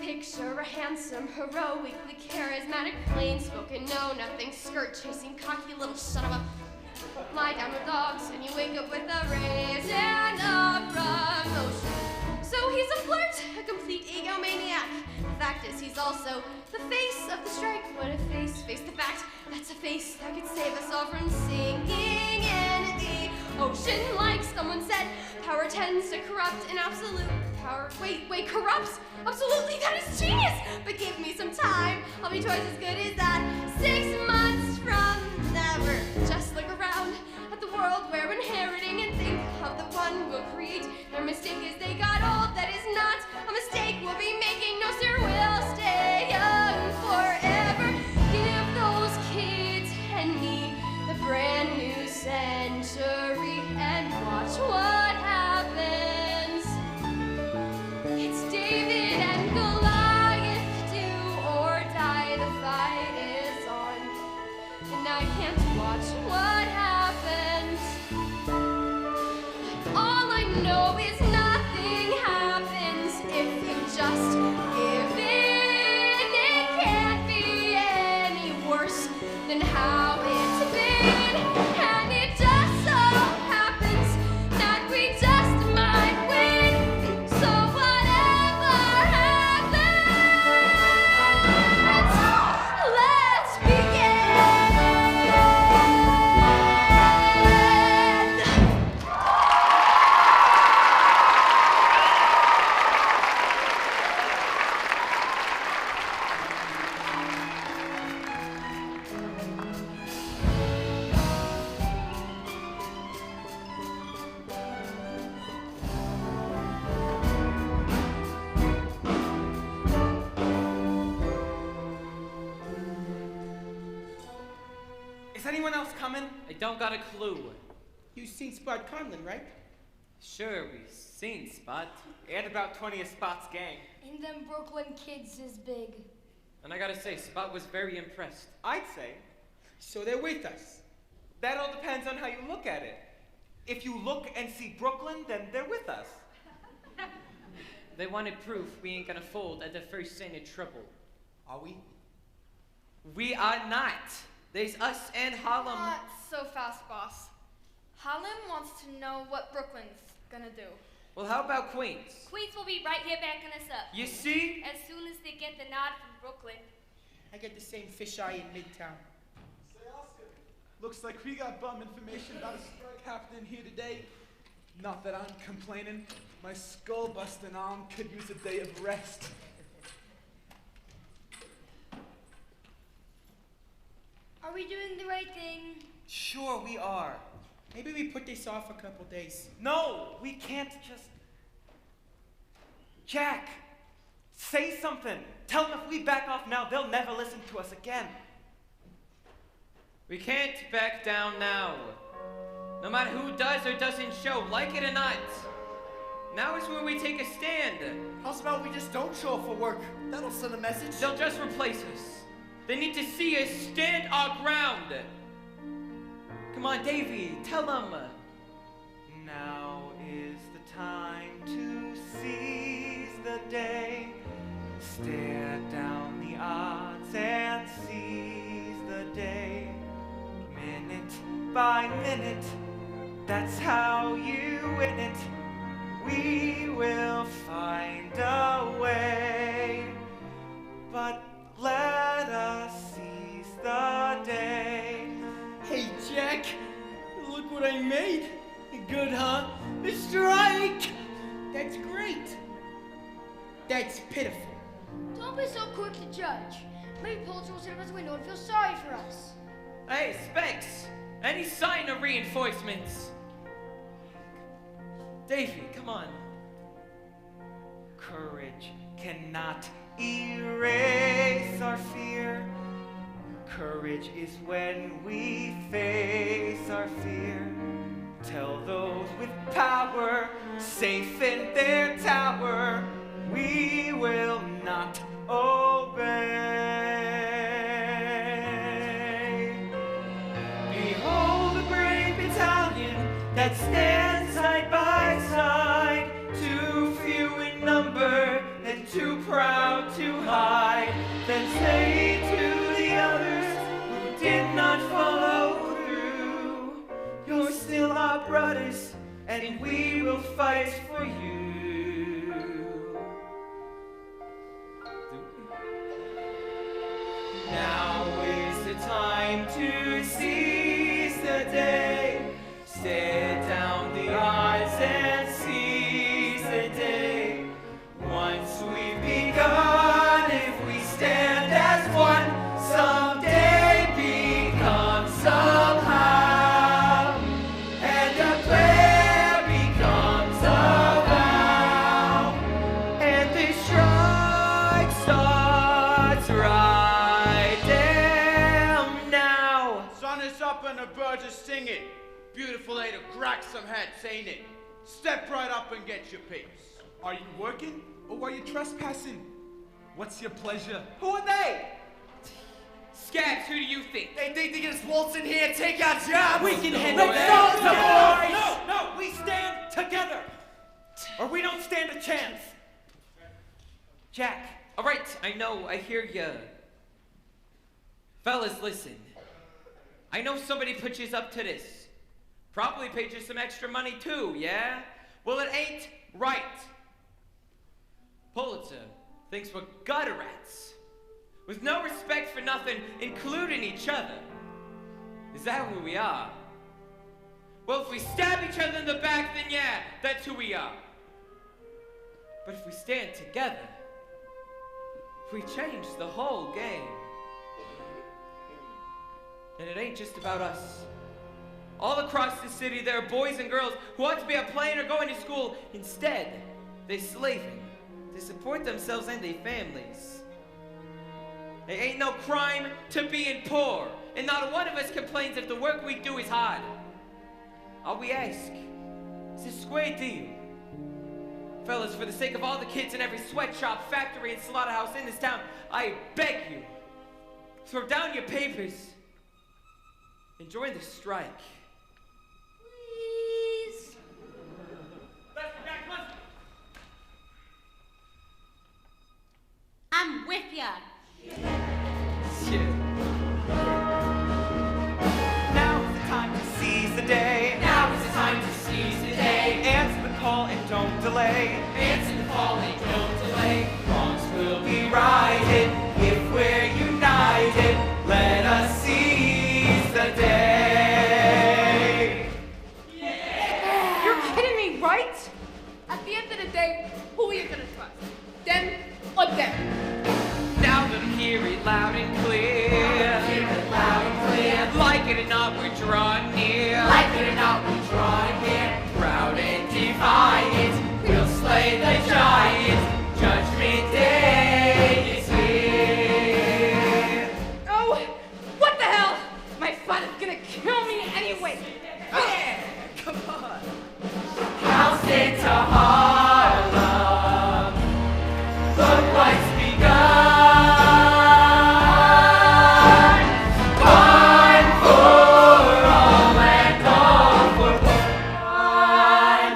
Picture a handsome, heroically charismatic, plain-spoken, no-nothing, skirt-chasing, cocky little son of a... Lie down with dogs, and you wake up with a raise and a promotion. So he's a flirt, a complete egomaniac. The fact is, he's also the face of the strike. What a face, face the fact. That's a face that could save us all from sinking in the ocean. Like someone said, power tends to corrupt an absolute power. Wait, corrupts? Absolutely, that is genius! But give me some time, I'll be twice as good as that. 6 months from never. Just look around at the world we're inheriting and think of the one we'll create. Their mistake is they got old, that is not a mistake we'll be making. No, sir, we'll stay young forever. Give those kids and me the brand new century and watch what happens. It's David and Goliath, do or die, the fight is on, and I can't watch what happens. All I know is nothing happens if you just give in. It can't be any worse than how it's been, and it just so happens that we just might win. So whatever happens, let's begin. don't got a clue. You seen Spot Conlon, right? Sure, we seen Spot. And about 20 of Spot's gang. And them Brooklyn kids is big. And I gotta say, Spot was very impressed. I'd say. So they're with us. That all depends on how you look at it. If you look and see Brooklyn, then they're with us. They wanted proof we ain't gonna fold at the first sign of trouble. Are we? We are not. There's us and Harlem. Not so fast, boss. Harlem wants to know what Brooklyn's gonna do. Well, how about Queens? Queens will be right here backing us up. You see? As soon as they get the nod from Brooklyn. I get the same fisheye in Midtown. Say, Oscar, looks like we got bum information about a strike happening here today. Not that I'm complaining. My skull-busting arm could use a day of rest. Are we doing the right thing? Sure we are. Maybe we put this off a couple days. No, we can't just... Jack, say something. Tell them if we back off now, they'll never listen to us again. We can't back down now. No matter who does or doesn't show, like it or not. Now is when we take a stand. How's about we just don't show up for work? That'll send a message. They'll just replace us. They need to see us stand our ground. Come on, Davey, tell them. Now is the time to seize the day. Stare down the odds and seize the day. Minute by minute, that's how you win it. We will find a way. But let us seize the day. Hey, Jack, look what I made. Good, huh? A strike! That's great. That's pitiful. Don't be so quick to judge. Maybe Pulitzer will sit up his window and feel sorry for us. Hey, Specs, any sign of reinforcements? Davey, come on. Courage cannot erase our fear. Courage is when we face our fear. Tell those with power, safe in their tower, we will not obey. Behold a brave battalion that stands side by side, too few in number and too proud to hide. Then say to the others who did not follow through, you're still our brothers, and we will fight for you. Now is the time to seize the day. Stare down the odds and seize the day. Once we've begun, if we stand as one, someday become somehow. And a prayer becomes a vow. And the strike starts right down now. Sun is up and the birds are singing. Beautiful day to crack some heads, ain't it? Step right up and get your piece. Are you working or are you trespassing? What's your pleasure? Who are they? Scabs, who do you think? They think they can just waltz in here and take our jobs. We can handle Let's that. go, boys! No, we stand together. Or we don't stand a chance. Jack. All right, I know, I hear ya. Fellas, listen. I know somebody put you up to this. Probably paid you some extra money too, yeah? Well, it ain't right. Pulitzer thinks we're gutter rats, with no respect for nothing, including each other. Is that who we are? Well, if we stab each other in the back, then yeah, that's who we are. But if we stand together, if we change the whole game, then it ain't just about us. All across the city, there are boys and girls who ought to be out playing or going to school. Instead, they're slaving to support themselves and their families. It ain't no crime to being poor, and not one of us complains if the work we do is hard. All we ask is a square deal. Fellas, for the sake of all the kids in every sweatshop, factory, and slaughterhouse in this town, I beg you, throw down your papers and join the strike. Please. I'm with ya. Shit. Now is the time to seize the day. Now is the time to seize the day. Answer the call and don't delay. Answer the call and don't delay. Wrongs will be righted if we're united. Let us seize the day. You're kidding me, right? At the end of the day, who are you gonna trust? Them or them? Now let them hear it loud and clear. Hear it loud and clear. Like it or not, we're drawing near. Like it or not, we're drawing near. Proud and defiant, we'll slay the giant. Judgment Day is here. Oh, what the hell? My father's gonna kill me anyway. Yeah, come on. House into Harlem. Look what's begun. One for all and all for one.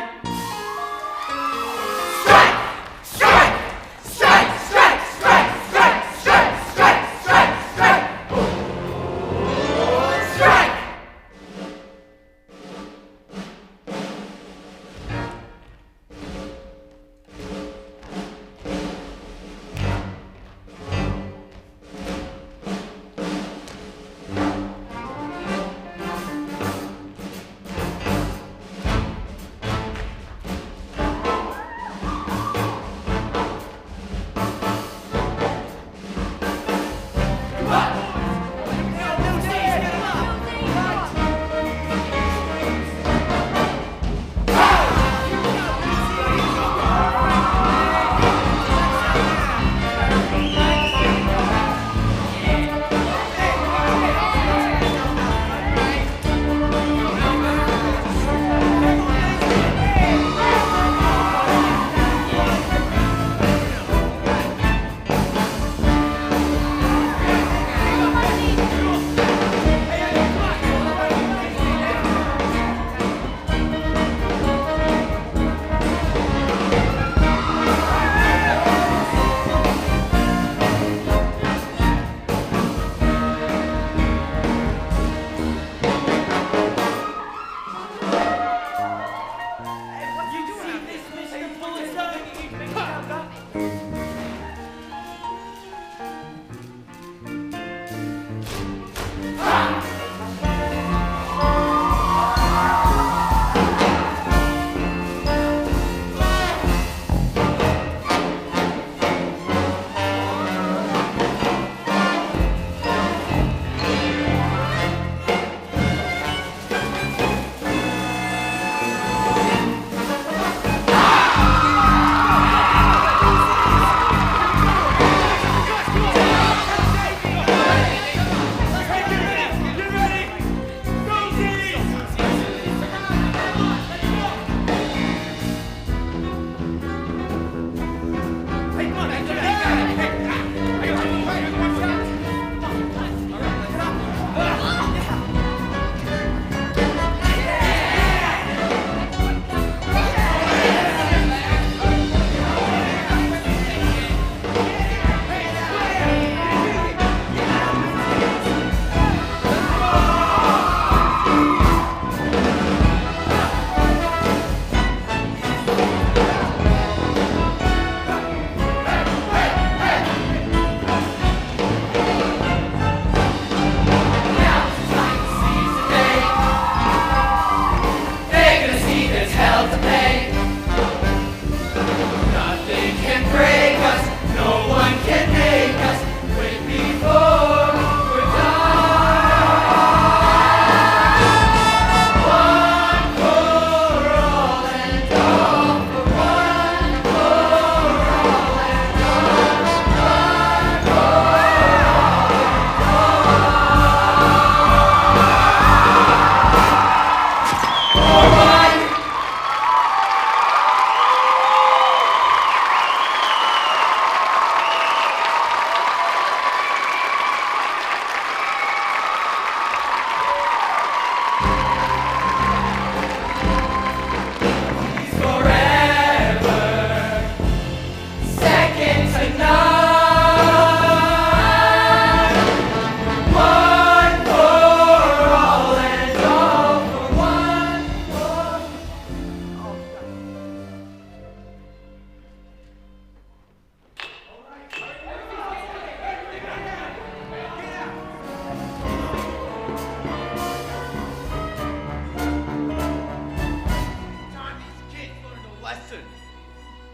lesson.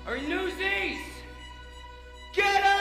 Or Newsies! Get up!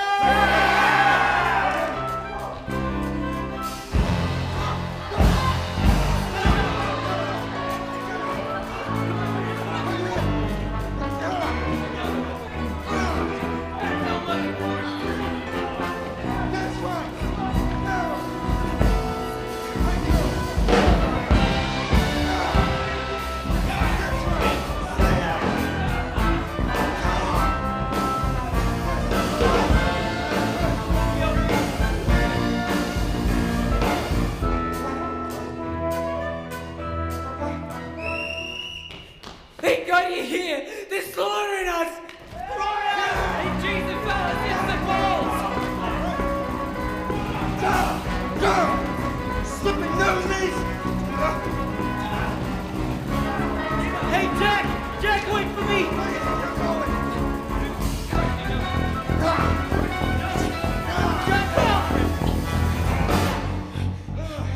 They got you here! They're slaughtering us! Hey, Jesus, fellas, it's the balls! Slipping noses! Hey, Jack! Jack, wait for me!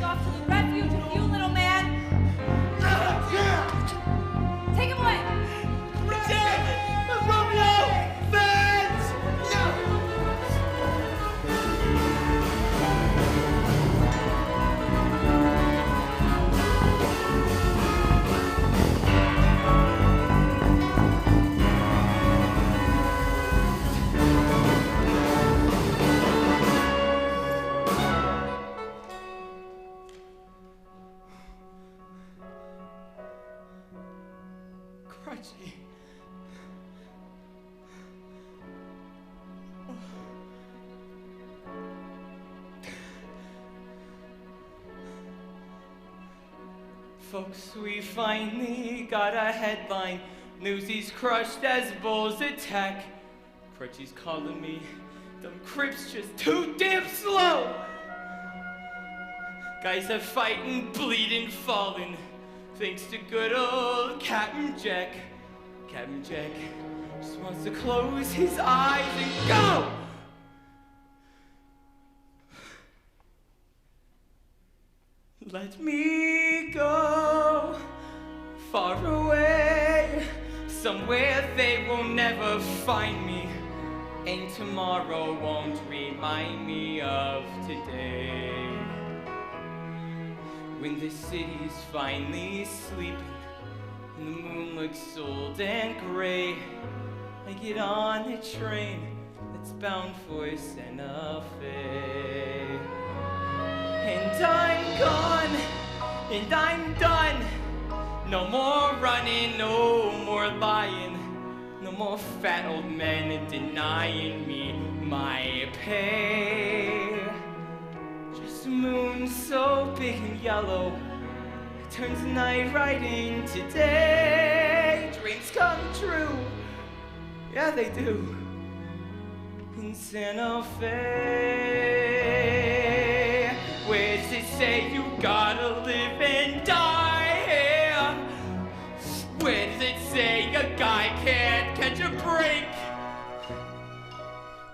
Off to the refuge with you, little man. Take him away. Crutchy. Folks, we finally got a headline. Newsies crushed as bulls attack. Crutchy's calling me. Them Crips just too damn slow. Guys are fighting, bleeding, falling. Thanks to good old Captain Jack. Captain Jack just wants to close his eyes and go! Let me go far away, somewhere they will never find me, and tomorrow won't remind me of today. When the city's finally sleeping and the moon looks old and gray, I get on a train that's bound for Santa Fe. And I'm gone, and I'm done. No more running, no more lying, no more fat old men denying me my pay. Just a moon so big and yellow, it turns night right into day. Dreams come true, yeah they do, in Santa Fe. Where does it say you gotta live and die here? Where does it say a guy can't catch a break?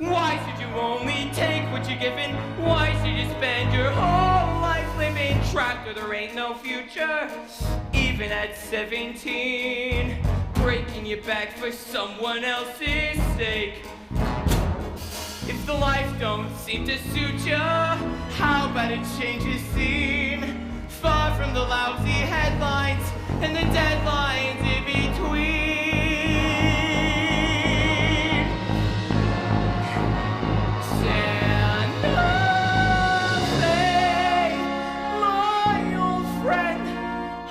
Why should you only take what you're given? Why should you spend your whole life living trapped where there ain't no future? Even at 17, breaking your back for someone else's sake. If the life don't seem to suit ya, how about a change of scene? Far from the lousy headlines and the deadlines in between. Santa Fe, my old friend,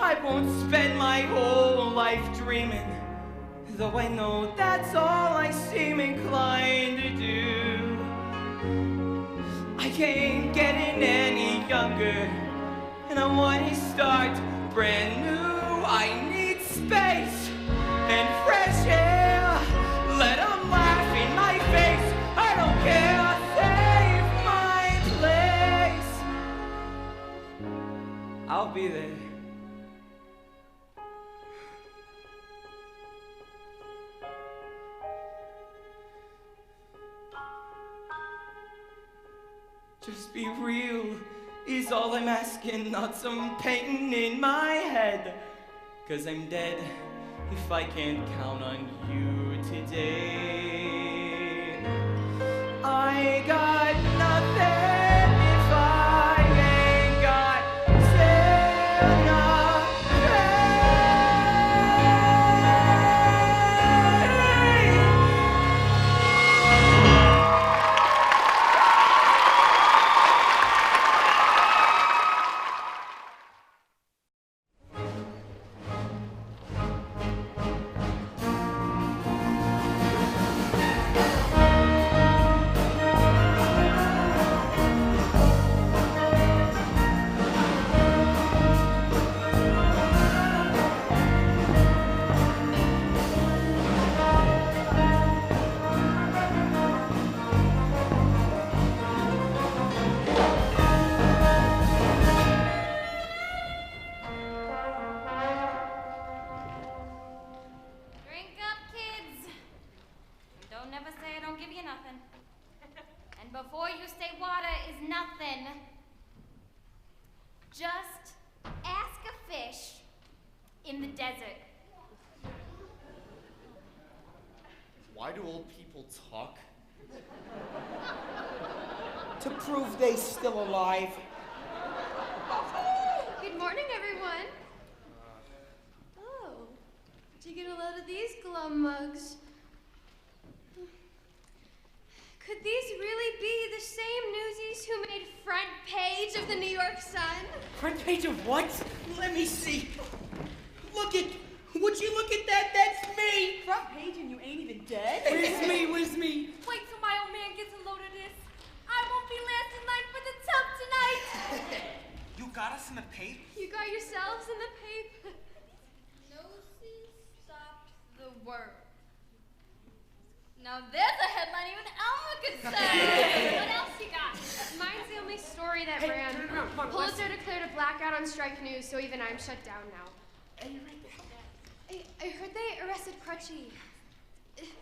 I won't spend my whole life dreaming, though I know that's all I seem inclined to do. I ain't getting any younger, and I want to start brand new. I need space and fresh air. Let them laugh in my face. I don't care. Save my place. I'll be there. Just be real is all I'm asking, not some pain in my head. 'Cause I'm dead if I can't count on you today. I got nothing if I ain't got Santa Drink up, kids. And don't never say I don't give you nothing. And before you say water is nothing, just ask a fish in the desert. Why do old people talk? To prove they still alive. Good morning, everyone. Oh, did you get a load of these glum mugs? Could these really be the same Newsies who made front page of the New York Sun? Front page of what? Let me see. Look at, would you look at that? That's me. Front page and you ain't even dead? Where's me? Where's me? Wait till my old man gets a load of this. I won't be last in line for the tub tonight. You got us in the paper? You got yourselves in the paper. Newsies stopped the world. Now there's a headline even Elmer could say. What else you got? Mine's the only story that Hey, ran. turn around, come on, Pulitzer declared a blackout on strike news, so even I'm shut down now. I heard they arrested Crutchy.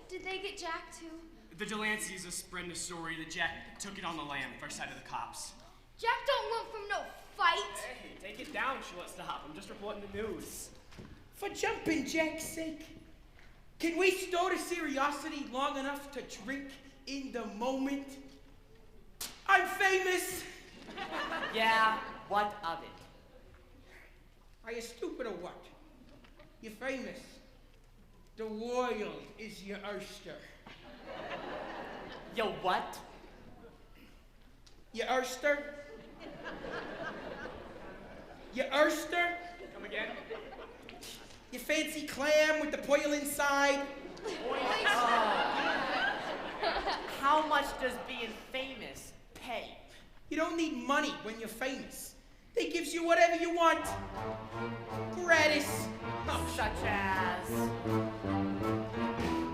Did they get Jack too? The Delancey's are spreading a story that Jack took it on the lam, first sight of the cops. Jack don't run from no fight. Hey, take it down, shortstop. I'm just reporting the news. For jumping Jack's sake, can we store the curiosity long enough to drink in the moment? I'm famous. Yeah, what of it? Are you stupid or what? You're famous. The world is your oyster. Yo, what? Your oyster? Your oyster? Come again? Your fancy clam with the poil inside? How much does being famous pay? You don't need money when you're famous. They gives you whatever you want. Gratis. Such as...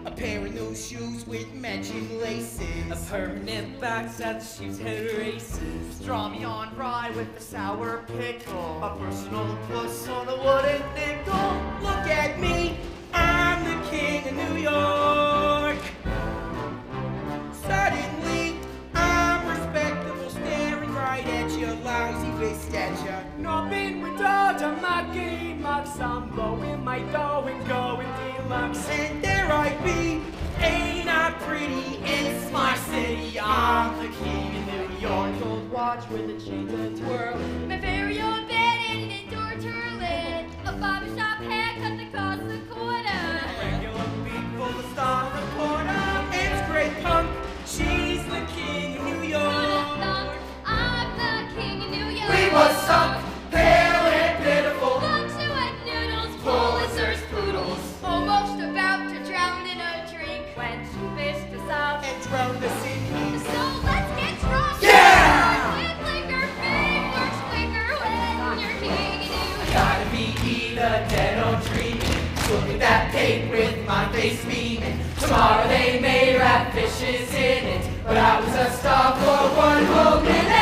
a pair of new shoes with matching laces. A permanent box at the Sheep's Head races. Draw me on rye with a sour pickle. A personal puss on a wooden nickel. Look at me, I'm the king of New York. Suddenly, I'm respectable, staring right at your lousy big stature. Nothing without a Mackie Max. I'm blowing my dough and going deluxe. And there I be, ain't I pretty? It's my city, I'm the king of New York. Gold watch with a chain to twirl. My very own bed and an indoor toilet. A barbershop haircut that costs a quarter. Regular people, the star reporter. It's Great Punk, she's the king of New York. I'm the king of New York. We was sunk, pale and pitiful. Fluctuate noodles, Pulitzer's poodles. almost about to drown in a drink. When she fished us out And drown the city. So let's get drunk. Yeah! Live liquor, fame works quicker when you're king of New York. Gotta be either dead or dreaming. Look at that tape with my face beaming. Tomorrow they may wrap fishes in it, but I was a star for one whole minute.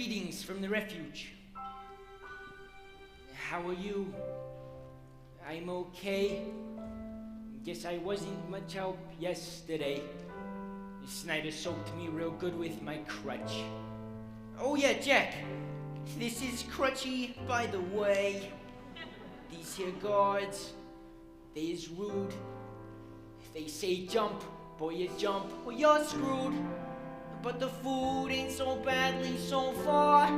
Greetings from the refuge. How are you? I'm okay. Guess I wasn't much help yesterday. Snyder soaked me real good with my crutch. Oh yeah, Jack. This is Crutchy, by the way. These here guards, they is rude. If they say jump, boy you jump, or you're screwed. But the food ain't so badly so far,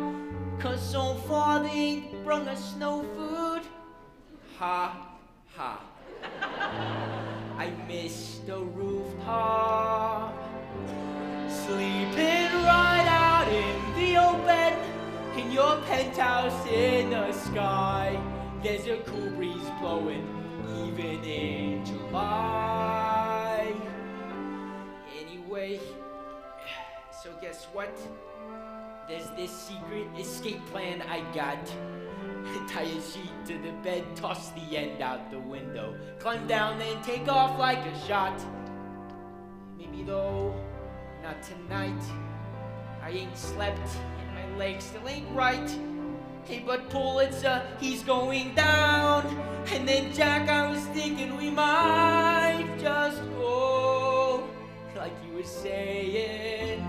'cause so far they ain't brung us no food. Ha, ha. I miss the rooftop, sleeping right out in the open, in your penthouse in the sky. There's a cool breeze blowing, even in July. Anyway, so guess what? There's this secret escape plan I got. Tie a sheet to the bed, toss the end out the window, climb down, then take off like a shot. Maybe though, not tonight. I ain't slept, and my legs still ain't right. Hey, but Pulitzer, he's going down. And then Jack, I was thinking we might just go, like you were saying,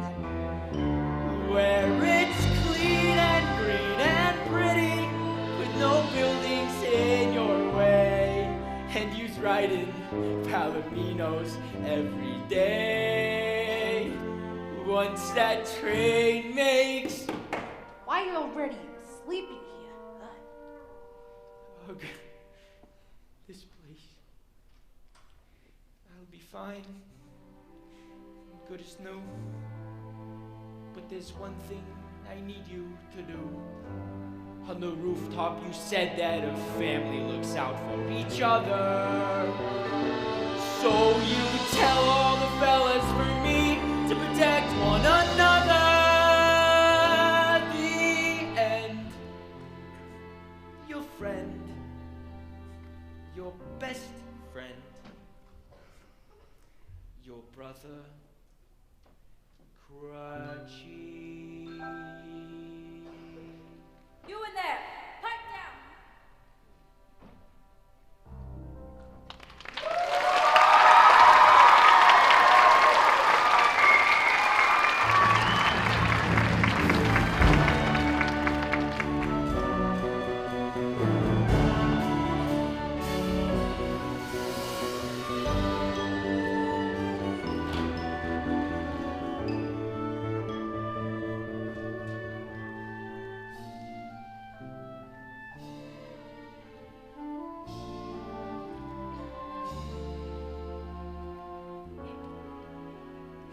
where it's clean and green and pretty, with no buildings in your way, and you's riding Palominos every day. Once that train makes... Why are you already sleeping here, huh? Oh, God. This place. I'll be fine. Good as new. But there's one thing I need you to do. On the rooftop, you said that a family looks out for each other. So you tell all the fellas for me to protect one another. The end. Your friend, your best friend, your brother, Crutchy. You in there! Pipe down!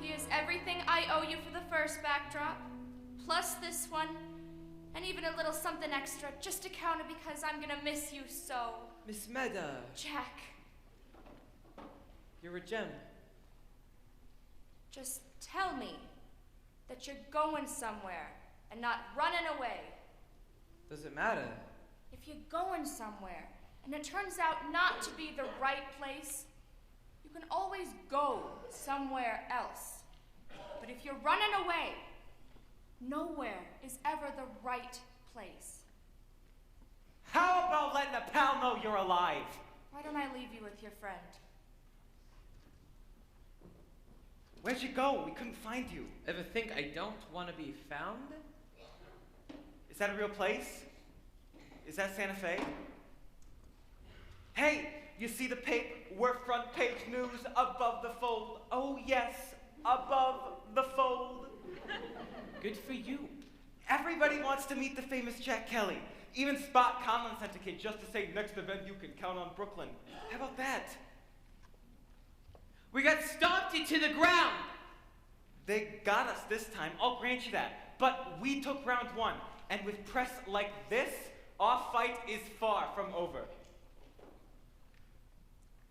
Here's everything I owe you for the first backdrop, plus this one, and even a little something extra just to counter because I'm gonna miss you so. Miss Meda. Jack, You're a gem. just tell me that you're going somewhere and not running away. Does it matter? If you're going somewhere and it turns out not to be the right place, you can always go somewhere else. But if you're running away, nowhere is ever the right place. How about letting a pal know you're alive? Why don't I leave you with your friend? Where'd you go? We couldn't find you. Ever think I don't want to be found? Is that a real place? Is that Santa Fe? Hey, you see the paper? We're front page news above the fold. Oh yes, above the fold. Good for you. Everybody wants to meet the famous Jack Kelly. Even Spot Conlon sent a kid just to say next event you can count on Brooklyn. How about that? We got stomped into the ground. They got us this time, I'll grant you that. But we took round one, and with press like this, our fight is far from over.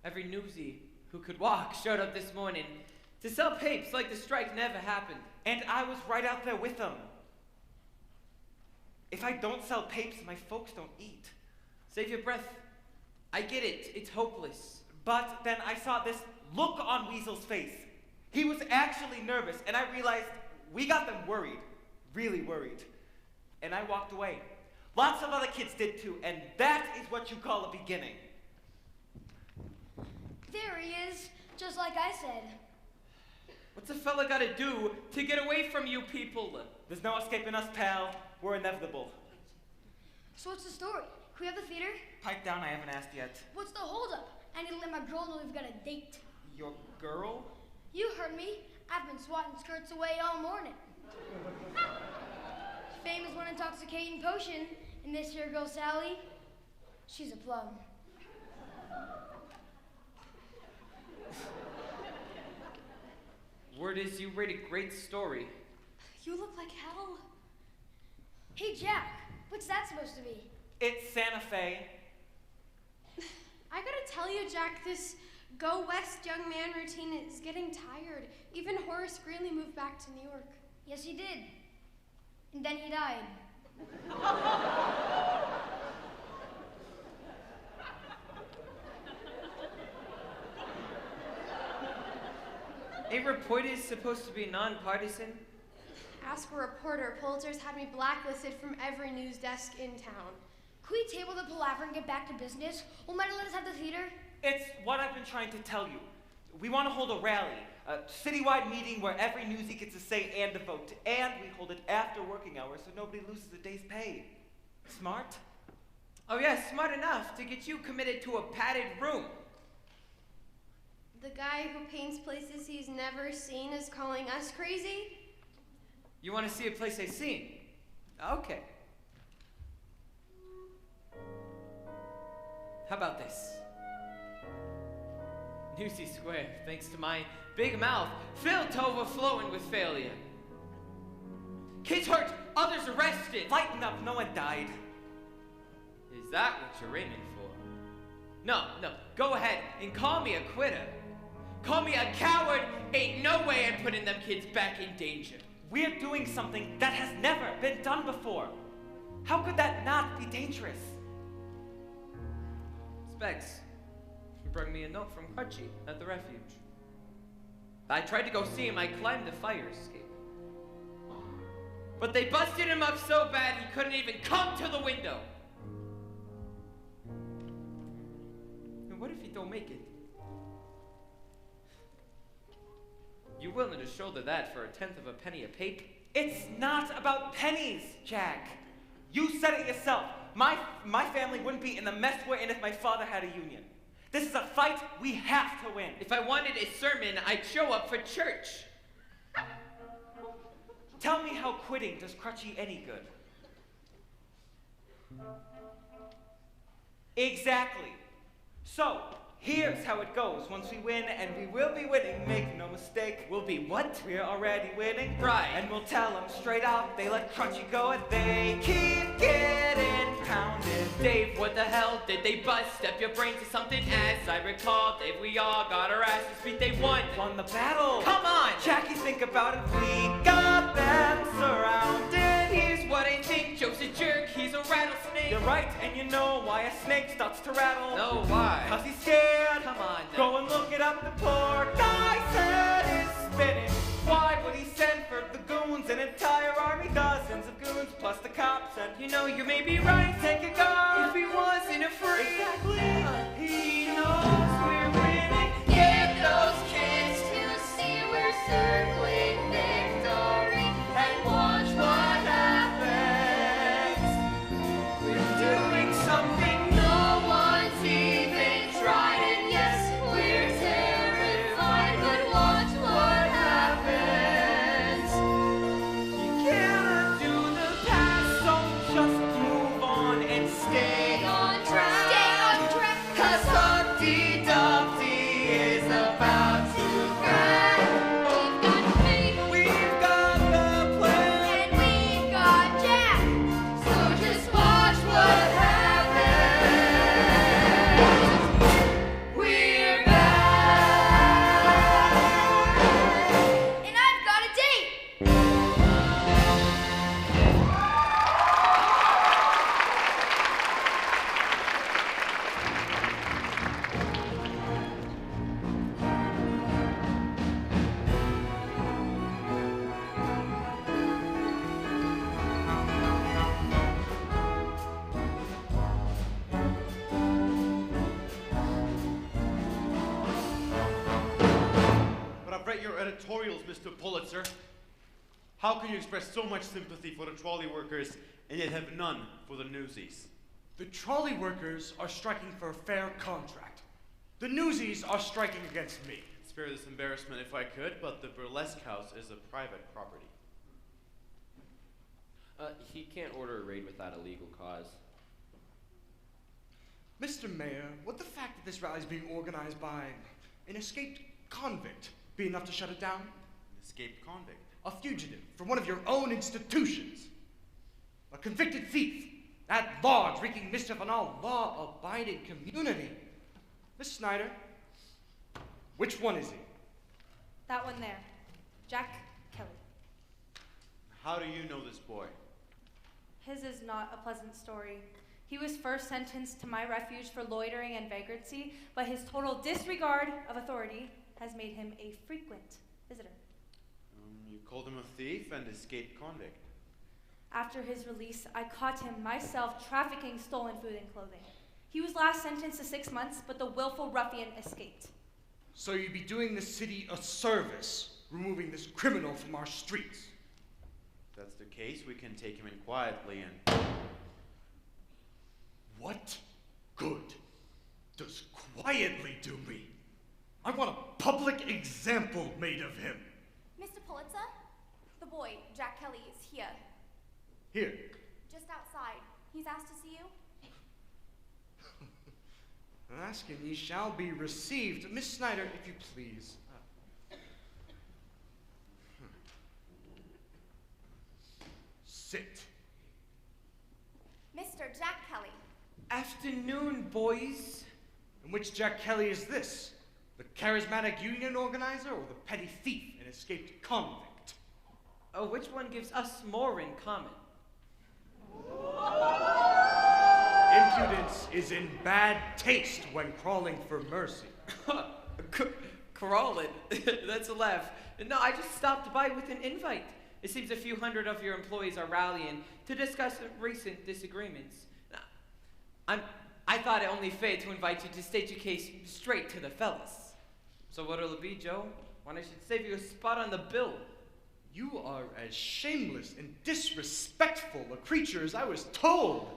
Every newsie who could walk showed up this morning to sell papes like the strike never happened. And I was right out there with them. If I don't sell papes, my folks don't eat. Save your breath. I get it. It's hopeless. But then I saw this look on Weasel's face. He was actually nervous, and I realized we got them worried. Really worried. and I walked away. Lots of other kids did too, and that is what you call a beginning. There he is, just like I said. What's a fella gotta do to get away from you people? There's no escaping us, pal. We're inevitable. So what's the story? Can we have the theater? Pipe down, I haven't asked yet. What's the holdup? I need to let my girl know we've got a date. Your girl? You heard me. I've been swatting skirts away all morning. Famous one intoxicating potion, and this here girl Sally, she's a plum. Word is you read a great story. You look like hell. Hey Jack, what's that supposed to be? It's Santa Fe. I gotta tell you, Jack, this go west young man routine is getting tired. Even Horace Greeley moved back to New York. Yes, he did. And then he died. Ain't reporters supposed to be nonpartisan? Ask a reporter. Pulitzer's had me blacklisted from every news desk in town. Could we table the palaver and get back to business? Will Meta let us have the theater? It's what I've been trying to tell you. We want to hold a rally, a citywide meeting where every newsie gets a say and a vote. And we hold it after working hours so nobody loses a day's pay. Smart? Oh yeah, smart enough to get you committed to a padded room. The guy who paints places he's never seen is calling us crazy? You want to see a place I've seen? Okay. How about this? Newsies Square, thanks to my big mouth, filled to overflowing with failure. Kids hurt, others arrested. Lighten up, no one died. Is that what you're aiming for? No, go ahead and call me a quitter. Call me a coward. Ain't no way I'm putting them kids back in danger. We're doing something that has never been done before. How could that not be dangerous? Specs, you brought me a note from Crutchy at the refuge. I tried to go see him. I climbed the fire escape. But they busted him up so bad he couldn't even come to the window. And what if he don't make it? You willing to shoulder that for 1/10 of a penny a pape? It's not about pennies, Jack. You said it yourself. My family wouldn't be in the mess we're in if my father had a union. This is a fight we have to win. If I wanted a sermon, I'd show up for church. Tell me how quitting does Crutchy any good. Exactly. So, here's how it goes once we win, and we will be winning, make no mistake. We'll be what? We're already winning. Right. And we'll tell them straight out, they let Crutchy go and they keep getting pounded. Dave, what the hell did they bust? Step your brain to something as I recall. Dave, we all got our asses beat, they won. Won the battle. Come on! Jackie, think about it, we got them surrounded. Here's what I think, Joe's a jerk, he's a rattlesnake. You're right, and you know why a snake starts to rattle. No, why? 'Cause he's scared. Come on, then. Go and look it up, the poor guy's head is spinning. Why would he send for the goons, an entire army, dozens of goons, plus the cops, and you know, you may be right. Take a guard. If he wasn't afraid. Exactly. He knows we're winning. Get those kids to see we're circling victory and watch what happens. We're doing something no one's even tried, and yes, we're terrified, but watch what happens. You cannot do the past, so just move on and stay on track. Stay on track. your editorials, Mr. Pulitzer. How can you express so much sympathy for the trolley workers and yet have none for the Newsies? The trolley workers are striking for a fair contract. The Newsies are striking against me. Spare this embarrassment if I could, but the burlesque house is a private property. He can't order a raid without a legal cause. Mr. Mayor, would the fact that this rally is being organized by an escaped convict be enough to shut it down? An escaped convict? A fugitive from one of your own institutions. A convicted thief at large, wreaking mischief on our law-abiding community. Miss Snyder, which one is he? That one there. Jack Kelly. How do you know this boy? His is not a pleasant story. He was first sentenced to my refuge for loitering and vagrancy, but his total disregard of authority has made him a frequent visitor. You called him a thief and escaped convict. After his release, I caught him myself trafficking stolen food and clothing. He was last sentenced to 6 months, but the willful ruffian escaped. So you'd be doing the city a service, removing this criminal from our streets. If that's the case, we can take him in quietly and... What good does quietly do me? I want a public example made of him. Mr. Pulitzer, the boy, Jack Kelly, is here. Here. Just outside. He's asked to see you. Ask and ye shall be received. Miss Snyder, if you please. Sit. Mr. Jack Kelly. Afternoon, boys. And which Jack Kelly is this? The charismatic union organizer or the petty thief and escaped convict? Oh, which one gives us more in common? Impudence is in bad taste when crawling for mercy. Crawling? That's a laugh. No, I just stopped by with an invite. It seems a few hundred of your employees are rallying to discuss recent disagreements. I thought it only fair to invite you to state your case straight to the fellas. So what'll it be, Joe? When I should save you a spot on the bill? You are as shameless and disrespectful a creature as I was told.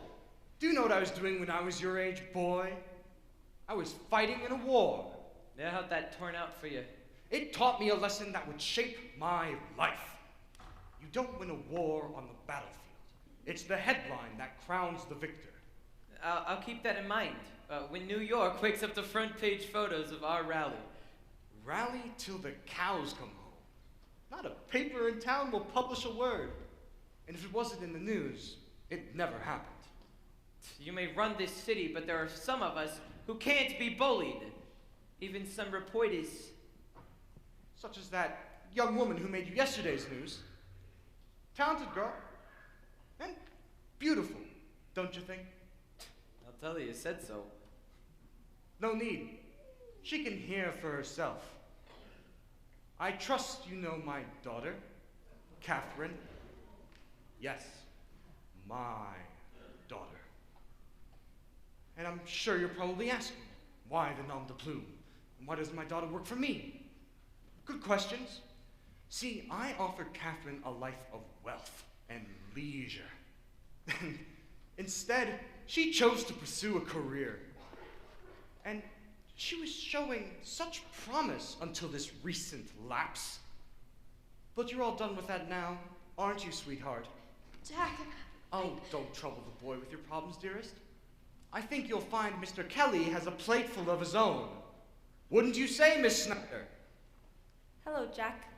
Do you know what I was doing when I was your age, boy? I was fighting in a war. Yeah, how'd that turn out for you? It taught me a lesson that would shape my life. You don't win a war on the battlefield. It's the headline that crowns the victor. I'll keep that in mind when New York wakes up the front page photos of our rally. Rally till the cows come home. Not a paper in town will publish a word. And if it wasn't in the news, it never happened. You may run this city, but there are some of us who can't be bullied. Even some reporters. Such as that young woman who made you yesterday's news. Talented girl. And beautiful, don't you think? I'll tell you said so. No need. She can hear for herself. I trust you know my daughter, Catherine. Yes, my daughter. And I'm sure you're probably asking, why the nom de plume? And why doesn't my daughter work for me? Good questions. See, I offered Catherine a life of wealth and leisure. And instead, she chose to pursue a career. And she was showing such promise until this recent lapse. But you're all done with that now, aren't you, sweetheart? Jack. Oh, don't trouble the boy with your problems, dearest. I think you'll find Mr. Kelly has a plateful of his own. Wouldn't you say, Miss Snyder? Hello, Jack.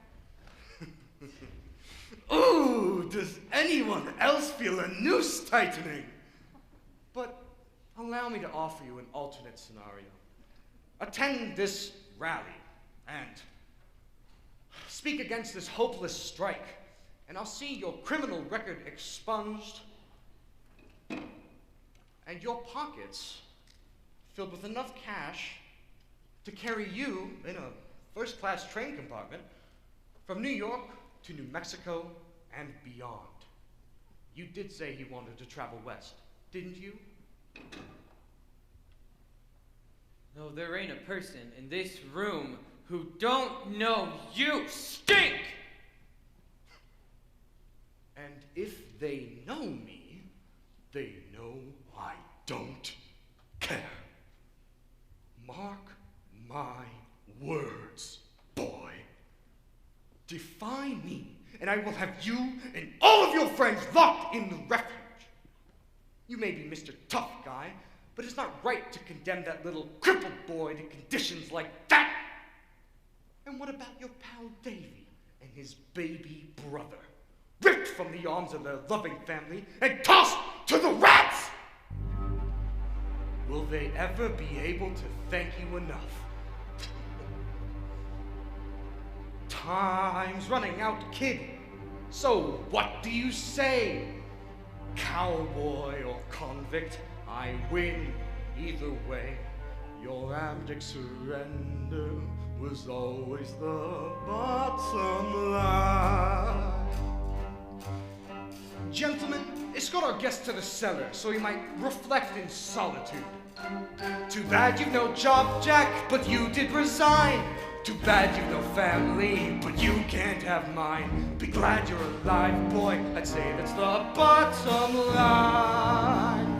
Ooh, does anyone else feel a noose tightening? But allow me to offer you an alternate scenario. Attend this rally and speak against this hopeless strike, and I'll see your criminal record expunged and your pockets filled with enough cash to carry you in a first-class train compartment from New York to New Mexico and beyond. You did say he wanted to travel west, didn't you? No, there ain't a person in this room who don't know you stink! And if they know me, they know I don't care. Mark my words, boy. Defy me, and I will have you and all of your friends locked in the refuge. You may be Mr. Tough Guy, but it's not right to condemn that little crippled boy to conditions like that. And what about your pal Davy and his baby brother, ripped from the arms of their loving family and tossed to the rats? Will they ever be able to thank you enough? Time's running out, kid. So what do you say? Cowboy or convict, I win either way. Your abject surrender was always the bottom line. Gentlemen, escort our guest to the cellar so he might reflect in solitude. Too bad you've no job, Jack, but you did resign. Too bad you've no family, but you can't have mine. Be glad you're alive, boy, I'd say that's the bottom line.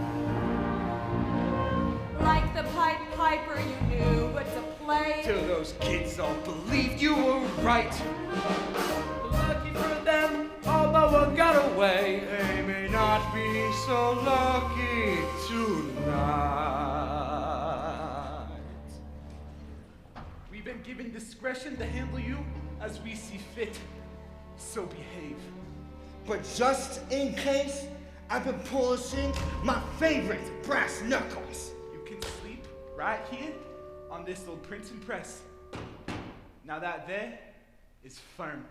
Like the Pied Piper, you knew what to play. Till those kids all believed you were right. Lucky for them, although one got away. They may not be so lucky tonight. We've been given discretion to handle you as we see fit, so behave. But just in case, I've been polishing my favorite brass knuckles. You can sleep right here on this old printing press. Now that there is firm.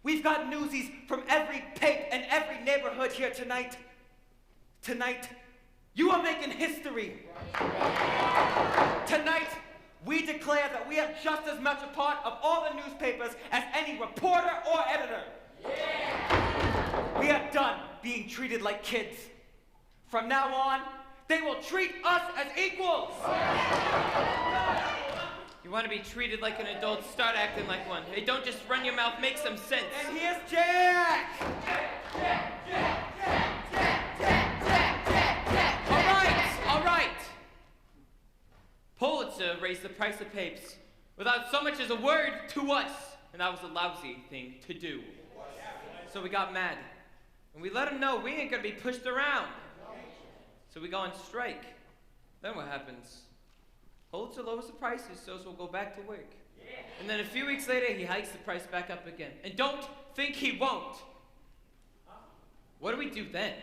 We've got Newsies from every pape and every neighborhood here tonight. Tonight, you are making history. Tonight, we declare that we have just as much a part of all the newspapers as any any reporter or editor. Yeah. We are done being treated like kids. From now on, they will treat us as equals. You want to be treated like an adult, start acting like one. Hey, don't just run your mouth, make some sense. And here's Jack! All right. Pulitzer raised the price of papes without so much as a word to us, and that was a lousy thing to do. So we got mad, and we let him know we ain't gonna be pushed around. So we go on strike. Then what happens? Pulitzer lowers the prices so we'll go back to work. And then a few weeks later, he hikes the price back up again. And don't think he won't. What do we do then?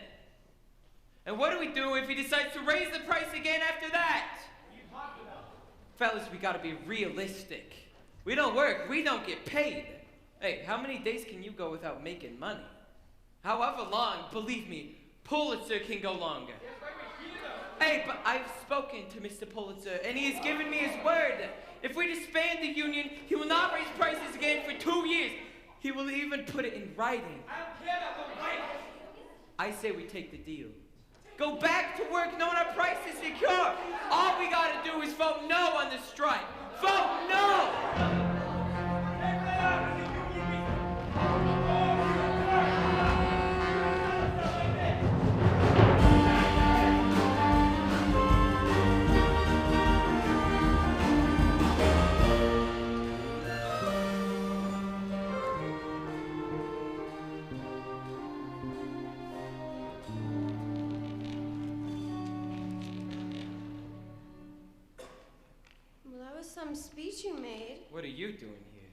And what do we do if he decides to raise the price again after that? Fellas, we gotta be realistic. We don't work, we don't get paid. Hey, how many days can you go without making money? However long, believe me, Pulitzer can go longer. Hey, but I've spoken to Mr. Pulitzer, and he has given me his word. If we disband the union, he will not raise prices again for 2 years. He will even put it in writing. I don't care about the writing. I say we take the deal. Go back to work knowing our price is secure. All we gotta do is vote no on the strike. Vote no! Some speech you made. What are you doing here?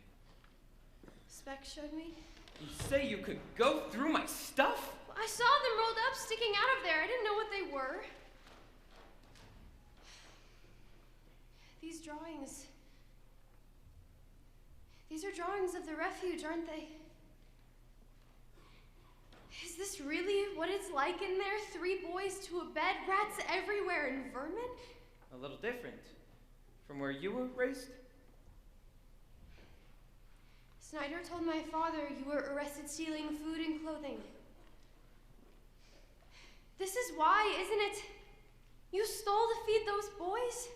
Spec showed me. You say you could go through my stuff? I saw them rolled up, sticking out of there. I didn't know what they were. These drawings. These are drawings of the refuge, aren't they? Is this really what it's like in there? 3 boys to a bed, rats everywhere, and vermin? A little different. From where you were raised? Snyder told my father you were arrested stealing food and clothing. This is why, isn't it? You stole to feed those boys?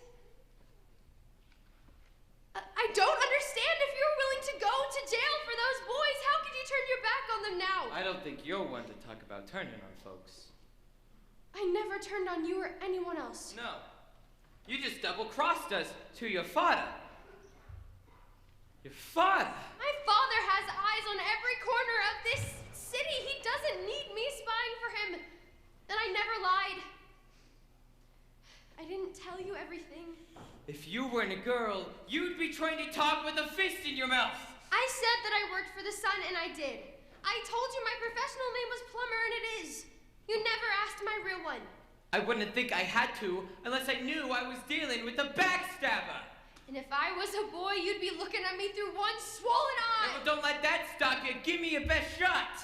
I don't understand. If you're willing to go to jail for those boys, how could you turn your back on them now? I don't think you're one to talk about turning on folks. I never turned on you or anyone else. No. You just double-crossed us to your father. Your father? My father has eyes on every corner of this city. He doesn't need me spying for him. And I never lied. I didn't tell you everything. If you weren't a girl, you'd be trying to talk with a fist in your mouth. I said that I worked for the Sun, and I did. I told you my professional name was Plumber, and it is. You never asked my real one. I wouldn't think I had to unless I knew I was dealing with a backstabber. And if I was a boy, you'd be looking at me through one swollen eye. Yeah, well, don't let that stop you. Give me your best shot.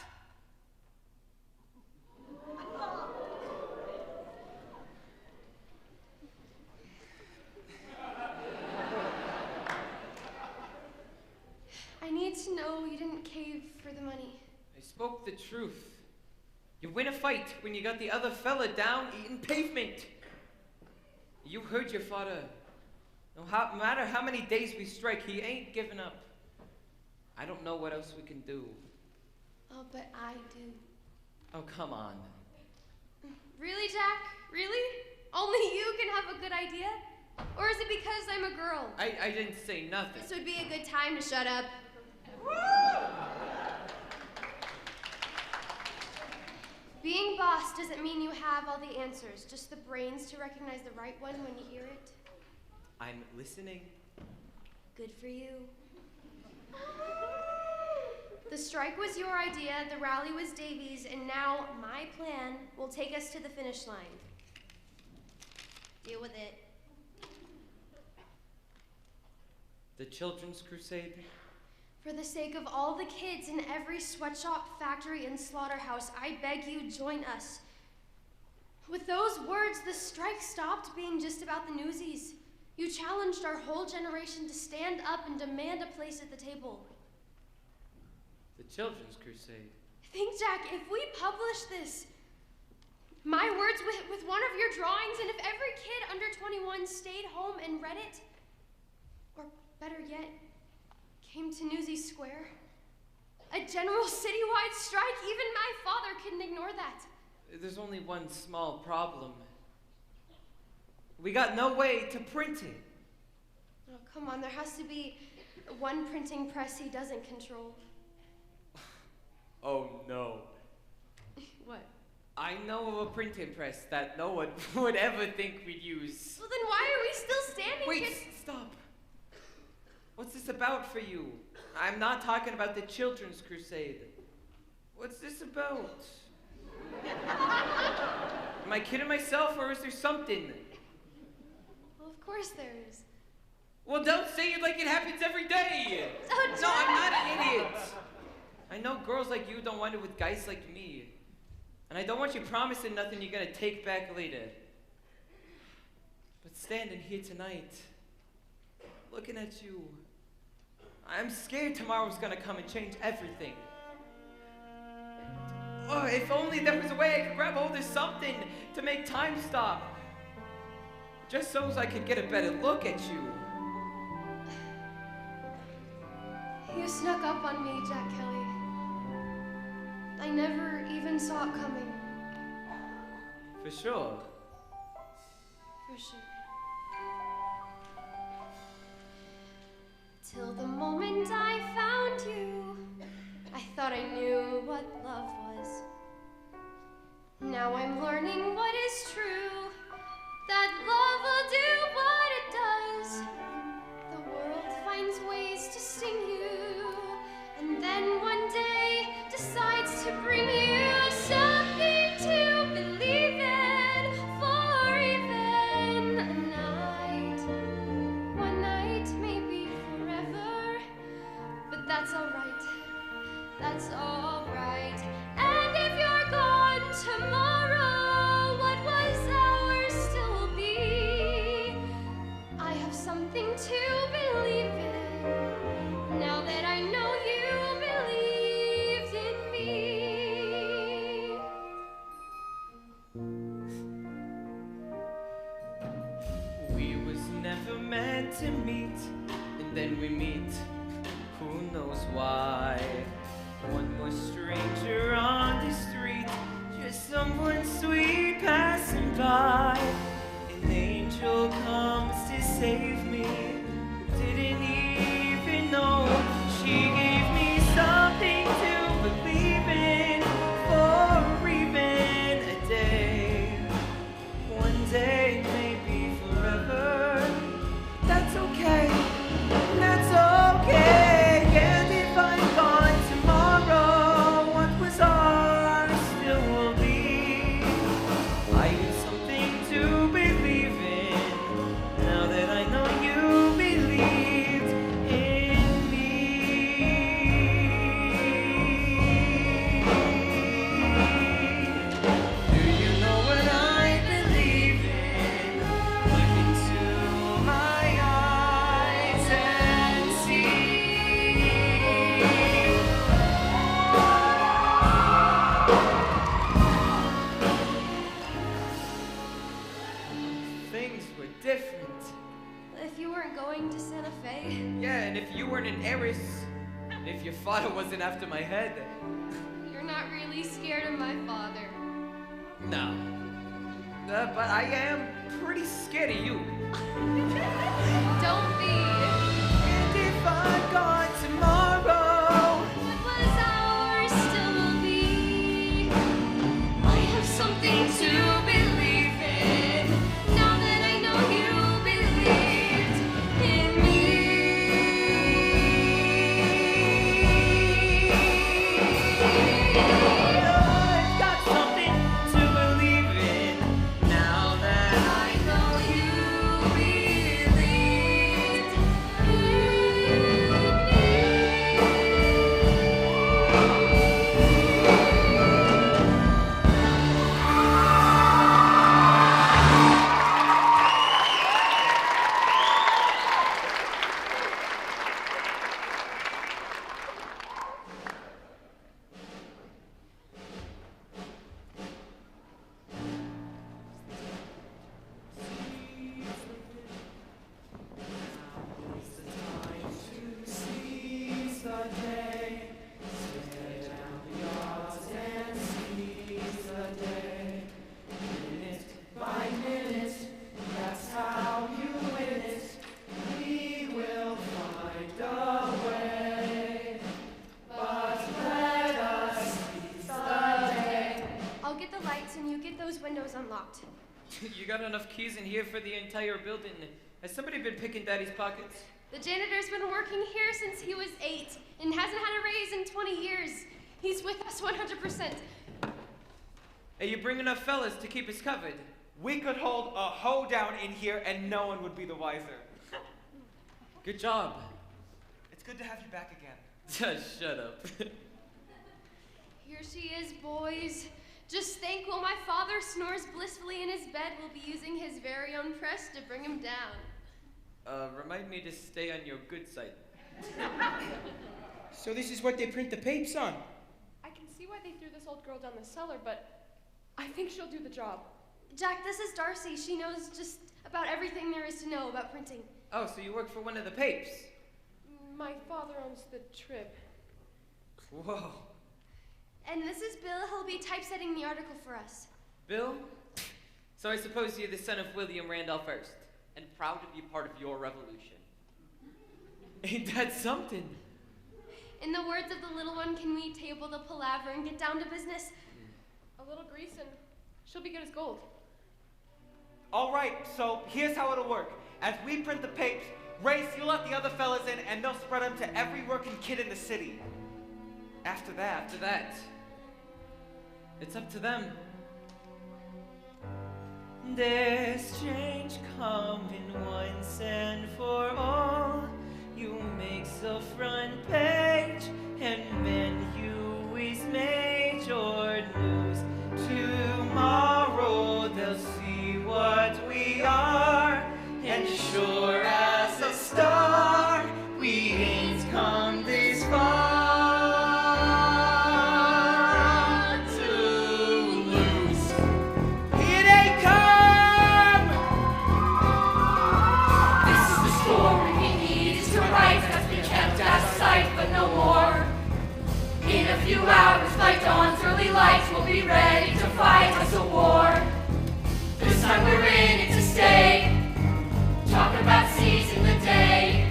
I need to know you didn't cave for the money. I spoke the truth. You win a fight when you got the other fella down eating pavement. You heard your father. No matter how many days we strike, he ain't giving up. I don't know what else we can do. Oh, but I do. Oh, come on. Really, Jack? Really? Only you can have a good idea? Or is it because I'm a girl? I didn't say nothing. This would be a good time to shut up. Being boss doesn't mean you have all the answers, just the brains to recognize the right one when you hear it. I'm listening. Good for you. The strike was your idea, the rally was Davy's, and now my plan will take us to the finish line. Deal with it. The Children's Crusade? For the sake of all the kids in every sweatshop, factory, and slaughterhouse, I beg you, join us. With those words, the strike stopped being just about the Newsies. You challenged our whole generation to stand up and demand a place at the table. The Children's Crusade. Think, Jack, if we publish this, my words with one of your drawings, and if every kid under 21 stayed home and read it, or better yet, came to Newsies Square, a general citywide strike, even my father couldn't ignore that. There's only one small problem. We got no way to print it. Oh, come on, there has to be one printing press he doesn't control. Oh no. What? I know of a printing press that no one would ever think we'd use. Well, then why are we still standing Wait, here? stop. What's this about for you? I'm not talking about the Children's Crusade. What's this about? Am I kidding myself, or is there something? Well, of course there is. Well, don't say it like it happens every day. Oh, no, I'm not an idiot. I know girls like you don't want it with guys like me. And I don't want you promising nothing you're gonna take back later. But standing here tonight, looking at you, I'm scared tomorrow's gonna come and change everything. Oh, if only there was a way I could grab hold of something to make time stop. Just so as I could get a better look at you. You snuck up on me, Jack Kelly. I never even saw it coming. For sure. For sure. Till the moment I found you, I thought I knew what love was. Now I'm learning what is true, that love will do what it does. The world finds ways to sting you, and then one day decides to bring you something to believe in for even a night. One night, maybe forever, but that's alright. That's alright. And if you're gone tomorrow, what was ours still will be. I have something to believe in, now that I know you believed in me. We was never meant to meet, and then we meet. Who knows why? One more stranger on the street, just someone sweet passing by. An angel comes to save me, didn't even know. She gave me something to believe in for even a day. One day, maybe forever. That's okay. That's okay. And if I'm gone tomorrow, what was ours still will be. I have something to believe in, now that I know you believed in me. Do you know what I believe in? Look into my eyes and see. Things were different. If you weren't going to Santa Fe, Yeah, and if you weren't an heiress, and if your father wasn't after my head, you're not really scared of my father. no. But I am pretty scared of you. Don't be. And if I'm gone tomorrow, What was ours still will be. I have something to believe in, now that I know you believed in me. I've got something to believe in, now that I know you believed in me. unlocked. You got enough keys in here for the entire building. Has somebody been picking Daddy's pockets? The janitor's been working here since he was 8 and hasn't had a raise in 20 years. He's with us 100%. Hey, you bring enough fellas to keep us covered. We could hold a hoedown in here and no one would be the wiser. Good job. It's good to have you back again. Just shut up. Here she is, boys. Just think, while my father snores blissfully in his bed, we'll be using his very own press to bring him down. Remind me to stay on your good side. So this is what they print the papes on? I can see why they threw this old girl down the cellar, but I think she'll do the job. Jack, this is Darcy. She knows just about everything there is to know about printing. Oh, so you work for one of the papes? My father owns the Trib. Whoa. And this is Bill. He'll be typesetting the article for us. Bill? So I suppose you're the son of William Randolph Hearst. And proud to be part of your revolution. Ain't that something? In the words of the little one, can we table the palaver and get down to business? A little grease and she'll be good as gold. All right, so here's how it'll work. As we print the papes, Race, you let the other fellas in and they'll spread them to every working kid in the city. After that, it's up to them. There's change coming once and for all. You make the front page, and then you is major news. Tomorrow they'll see what we are, and sure as a star, we ain't come this far. In a few hours, by dawn's early light, we'll be ready to fight us a war. This time we're in it to stay. Talk about seizing the day.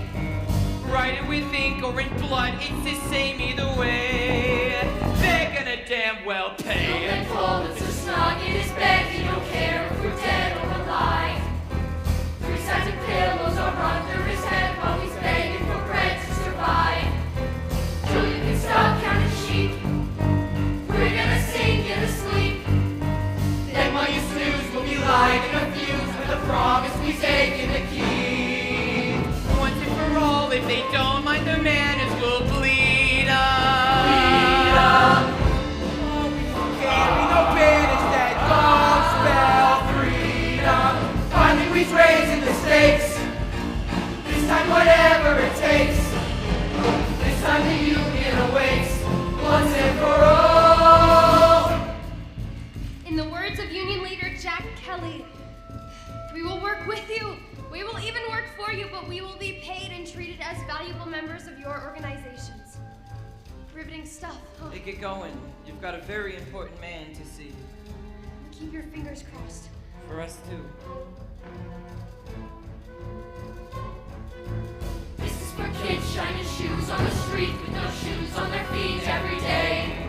Write it with ink or in blood, it's the same either way. They're gonna damn well pay. And folded so snug in his bed, he don't care if we're dead or alive. 3 sets of pillows are under his head while he's begging for bread to survive. So you can stop counting sheep. We're gonna sing you to sleep. Then while you snooze, we'll be lighting a fuse with a promise we take in the key. Once and for all, if they don't mind their manners, we'll bleed up. Bleed up. Can't be no banish that God spell freedom. Finally we're raising the stakes. This time whatever it takes. This time the union awaits, once and for all. In the words of Union leader Jack Kelly, we will work with you. We will even work for you, but we will be paid and treated as valuable members of your organizations. Riveting stuff, huh? Hey, get going. You've got a very important man to see. Keep your fingers crossed. For us too. This is for kids shining shoes on the street with no shoes on their feet every day.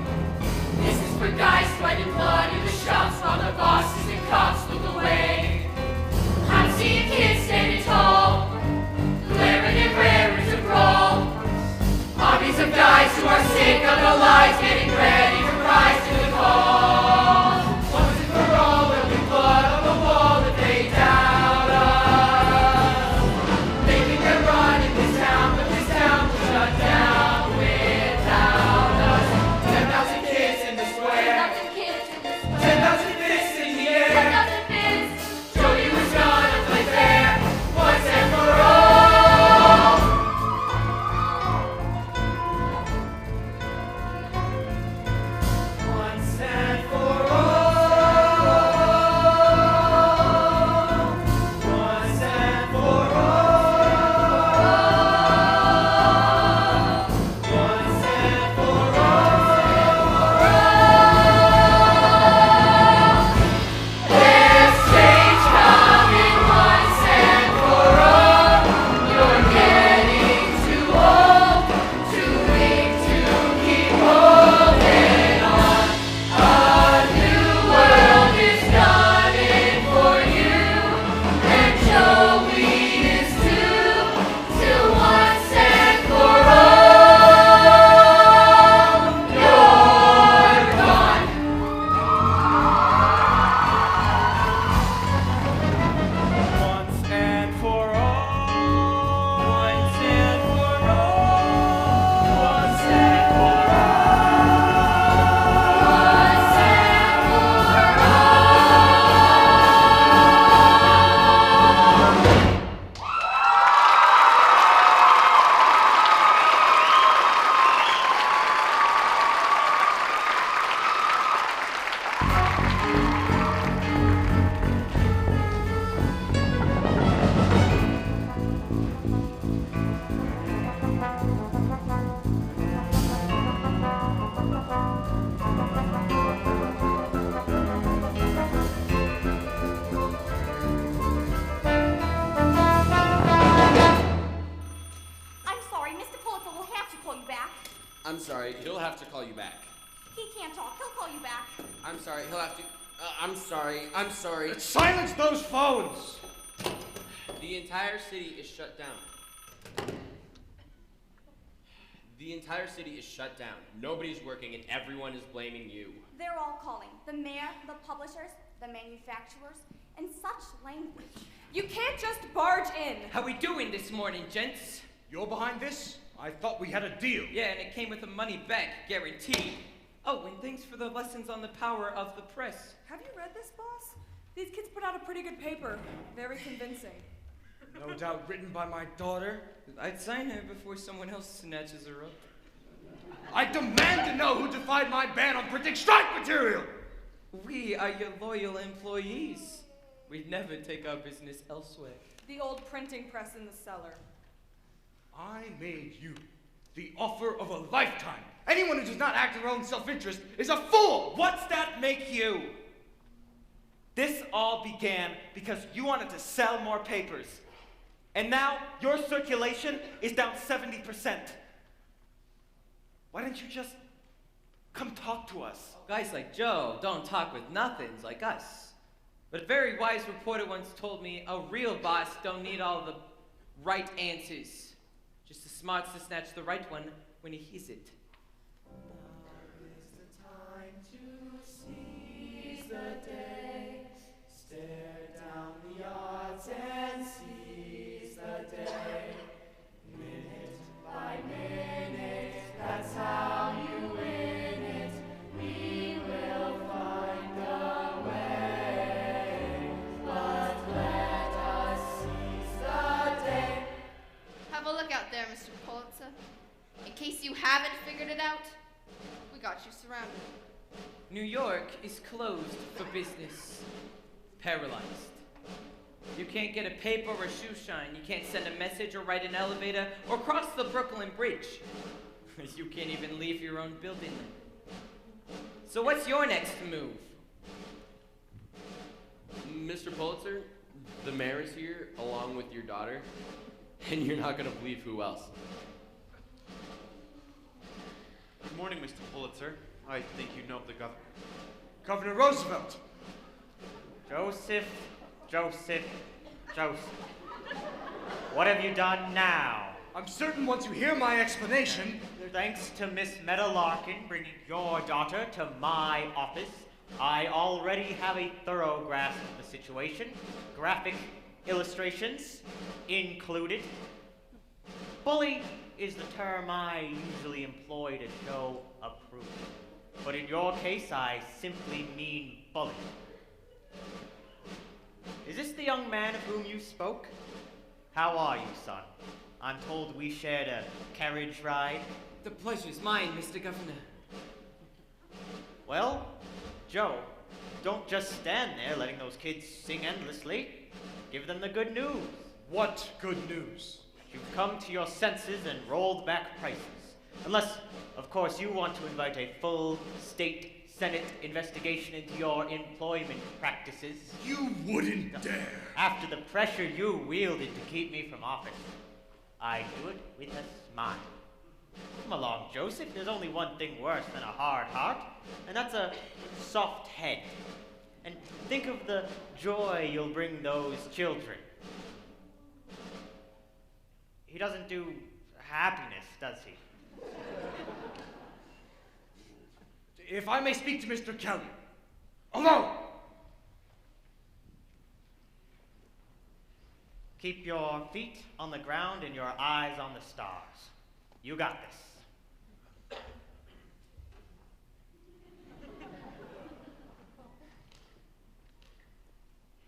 This is for guys sweating blood in the shops while their bosses and cops look away. I'm seeing kids standing tall, glaring and raring to brawl. Armies of guys who are sick of the lies, getting ready to rise to the call. Once and for all, there'll be blood on the wall if they doubt us. They think they're running this town, but this town will shut down without us. 10,000 kids in the square, 10,000 fists in the air. 10,000 fists. Jody was gonna play fair, once and for all. I'm sorry, he'll have to call you back. He can't talk. He'll call you back. I'm sorry, he'll have to... I'm sorry. Silence those phones! The entire city is shut down. The entire city is shut down. Nobody's working and everyone is blaming you. They're all calling. The mayor, the publishers, the manufacturers, and such language. You can't just barge in. How we doing this morning, gents? You're behind this? I thought we had a deal. Yeah, and it came with a money back guarantee. Oh, and thanks for the lessons on the power of the press. Have you read this, boss? These kids put out a pretty good paper. Very convincing. No doubt written by my daughter. I'd sign her before someone else snatches her up. I demand to know who defied my ban on printing strike material! We are your loyal employees. We'd never take our business elsewhere. The old printing press in the cellar. I made you the offer of a lifetime. Anyone who does not act in their own self-interest is a fool! What's that make you? This all began because you wanted to sell more papers. And now your circulation is down 70%. Why didn't you just come talk to us? Guys like Joe don't talk with nothings like us. But a very wise reporter once told me a real boss don't need all the right answers. Just the smarts to snatch the right one when he hears it. Now is the time to seize the day. Stare down the odds and seize the day. Minute by minute, that's how you win it. We will find a way, but let us seize the day. Have a look out there, Mr. Pulitzer. In case you haven't figured it out, we got you surrounded. New York is closed for business. Paralyzed. You can't get a paper or shoe shine. You can't send a message or ride an elevator or cross the Brooklyn Bridge. You can't even leave your own building. So what's your next move? Mr. Pulitzer, the mayor is here along with your daughter, and you're not gonna believe who else. Good morning, Mr. Pulitzer. I think you know the governor. Governor Roosevelt. Joseph. What have you done now? I'm certain once you hear my explanation... Thanks to Miss Meadowlarkin bringing your daughter to my office, I already have a thorough grasp of the situation. Graphic illustrations included. Bully is the term I usually employ to show approval. But in your case, I simply mean bully. Is this the young man of whom you spoke? How are you, son? I'm told we shared a carriage ride. The pleasure's mine, Mr. Governor. Well, Joe, don't just stand there letting those kids sing endlessly. Give them the good news. What good news? You've come to your senses and rolled back prices. Unless, of course, you want to invite a full state Senate investigation into your employment practices. You wouldn't dare. After the pressure you wielded to keep me from office, I do it with a smile. Come along, Joseph. There's only one thing worse than a hard heart, and that's a soft head. And think of the joy you'll bring those children. He doesn't do happiness, does he? If I may speak to Mr. Kelly. Alone! Keep your feet on the ground and your eyes on the stars. You got this.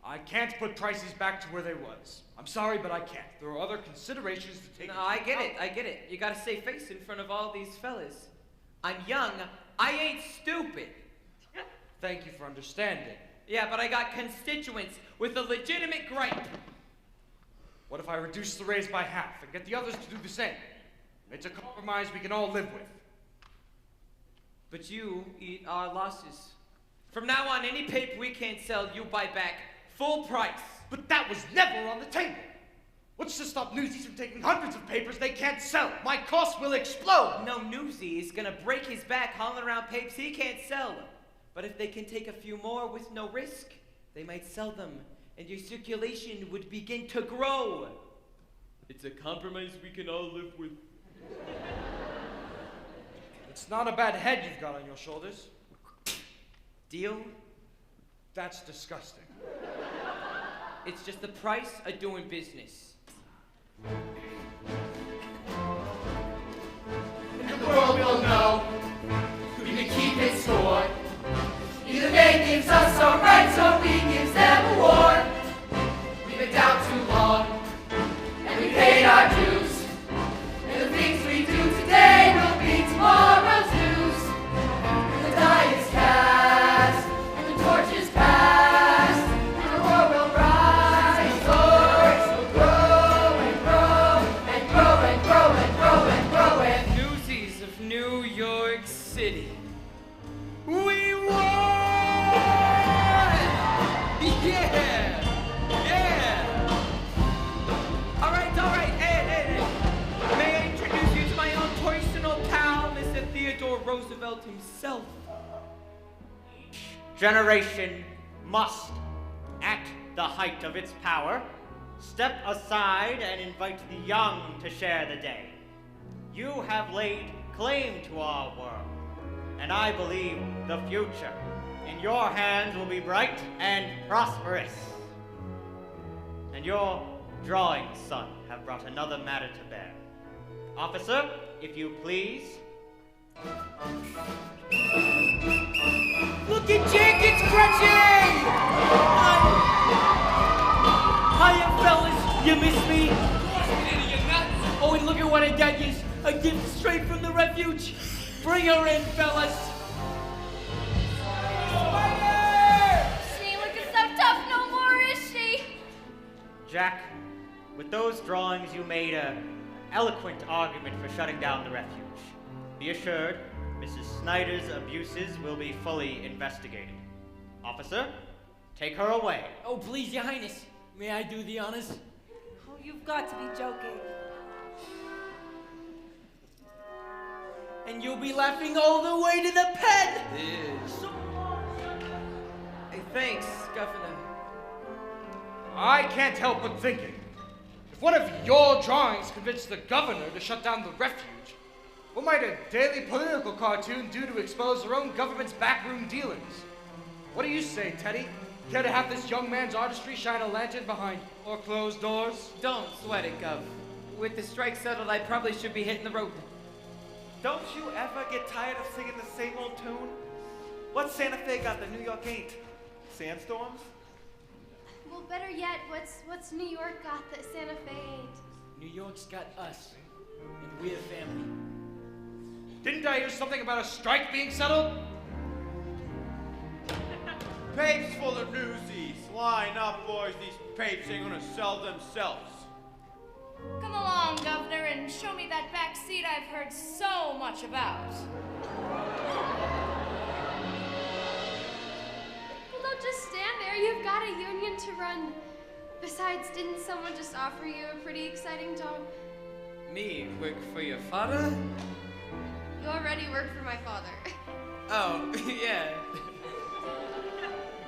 I can't put prices back to where they was. I'm sorry, but I can't. There are other considerations to take. No, I get it. You gotta save face in front of all these fellas. I'm young. I ain't stupid. Thank you for understanding. Yeah, but I got constituents with a legitimate gripe. What if I reduce the raise by half and get the others to do the same? It's a compromise we can all live with. But you eat our losses. From now on, any paper we can't sell, you buy back full price. But that was never on the table. What's to stop Newsies from taking hundreds of papers they can't sell? My costs will explode! No Newsie is gonna break his back hauling around papers he can't sell. But if they can take a few more with no risk, they might sell them, and your circulation would begin to grow. It's a compromise we can all live with. It's not a bad head you've got on your shoulders. Deal? That's disgusting. It's just the price of doing business. And the world will know who can keep its score. Either they gives us our rights or we gives them a war. We've been down too long, and we paid our dues. And the things we do today will be tomorrow's news. And the die is cast, and the torch is passed, and the war will rise. Stories will grow and grow and grow and grow and grow and grow and Newsies of New York City. We won! Yeah! Yeah! Alright, hey. May I introduce you to my own personal pal, Mr. Theodore Roosevelt himself. Generation must, at the height of its power, step aside and invite the young to share the day. You have laid claim to our world, and I believe the future in your hands will be bright and prosperous. And your drawing, son, have brought another matter to bear. Officer, if you please. Look at Jenkins crunching! Hiya, fellas. You miss me? Oh, and look at what I got you. A gift straight from the refuge. Bring her in, fellas. She ain't looking so tough no more, is she? Jack, with those drawings you made an eloquent argument for shutting down the refuge. Be assured, Mrs. Snyder's abuses will be fully investigated. Officer, take her away. Oh, please, Your Highness. May I do the honors? Oh, you've got to be joking. And you'll be laughing all the way to the pen! Yes. Hey, thanks, Governor. I can't help but thinking, if one of your drawings convinced the governor to shut down the refuge, what might a daily political cartoon do to expose their own government's backroom dealings? What do you say, Teddy? Care to have this young man's artistry shine a lantern behind or closed doors? Don't sweat it, Gov. With the strike settled, I probably should be hitting the road. Don't you ever get tired of singing the same old tune? What's Santa Fe got that New York ain't? Sandstorms? Well, better yet, what's New York got that Santa Fe ain't? New York's got us, and we're family. Didn't I hear something about a strike being settled? Papes full of Newsies. Line up, boys. These papes ain't gonna sell themselves. Come along, Governor, and show me that back seat I've heard so much about. Well, don't just stand there. You've got a union to run. Besides, didn't someone just offer you a pretty exciting job? Me work for your father? You already work for my father. Oh, yeah.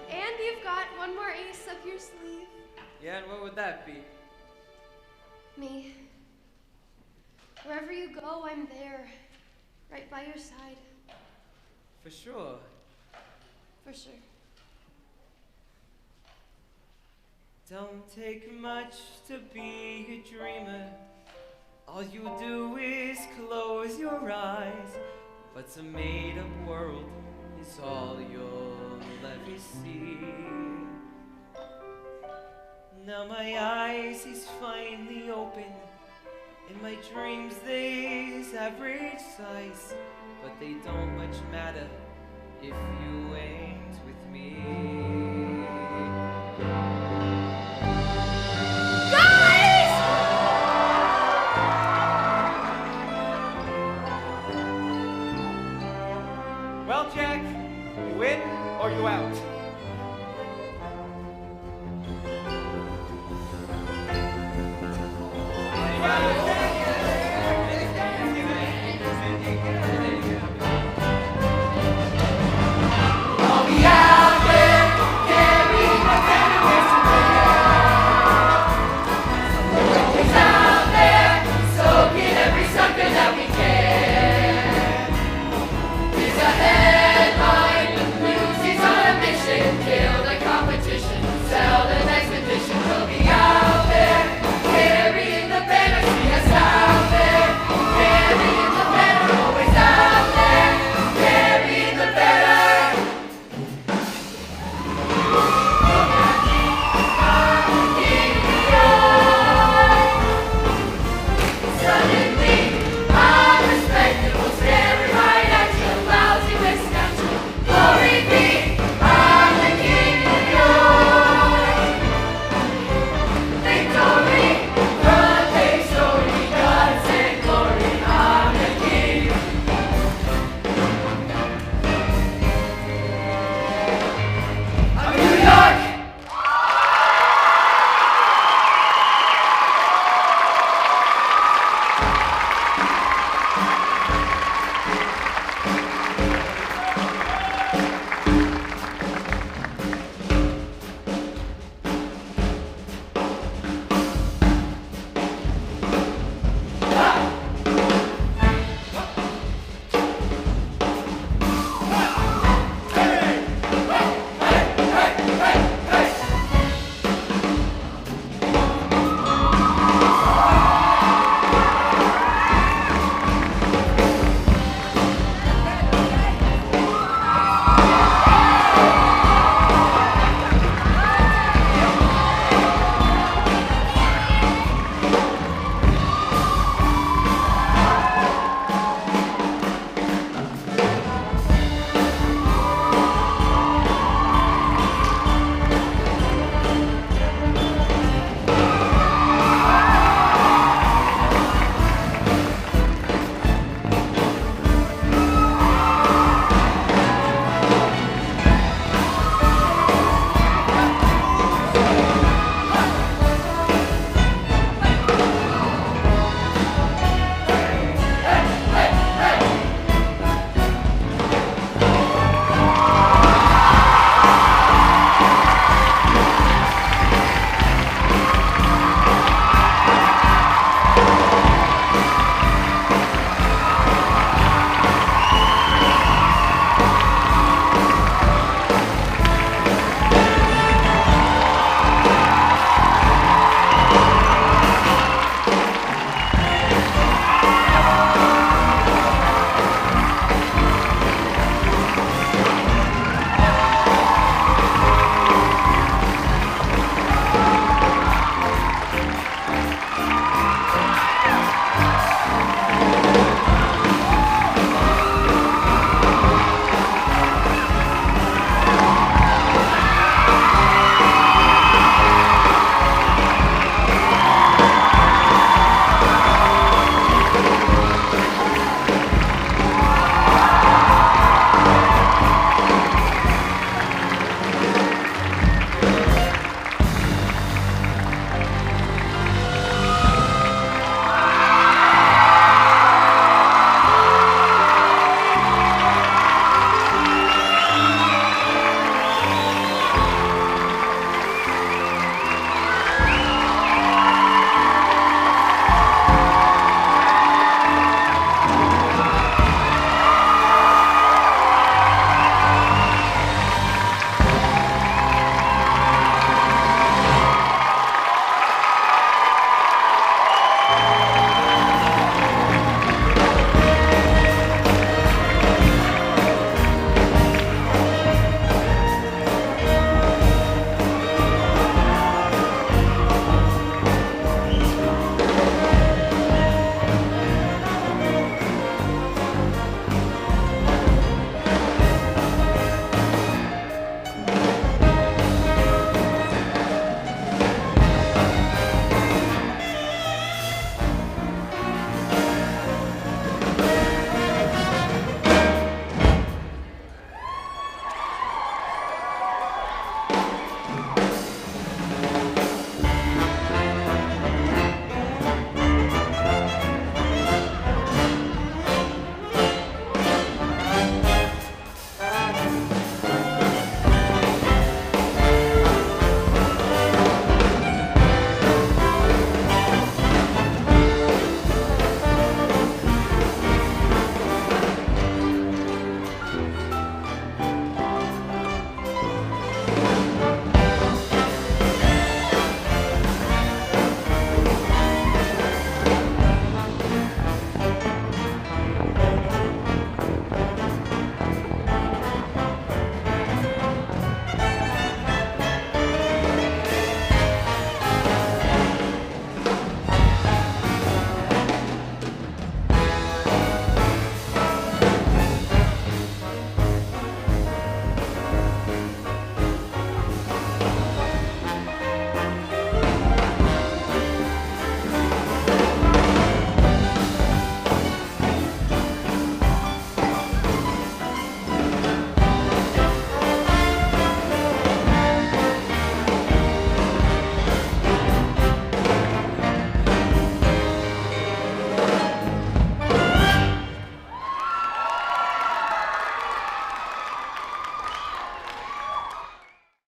And you've got one more ace up your sleeve. Yeah, and what would that be? Me. Wherever you go, I'm there. Right by your side. For sure. For sure. Don't take much to be a dreamer. All you do is close your eyes. But a made-up world is all you'll ever see. Now my eyes is finally open. In my dreams they's average size. But they don't much matter if you ain't with me. Well, Jack, you in or you out?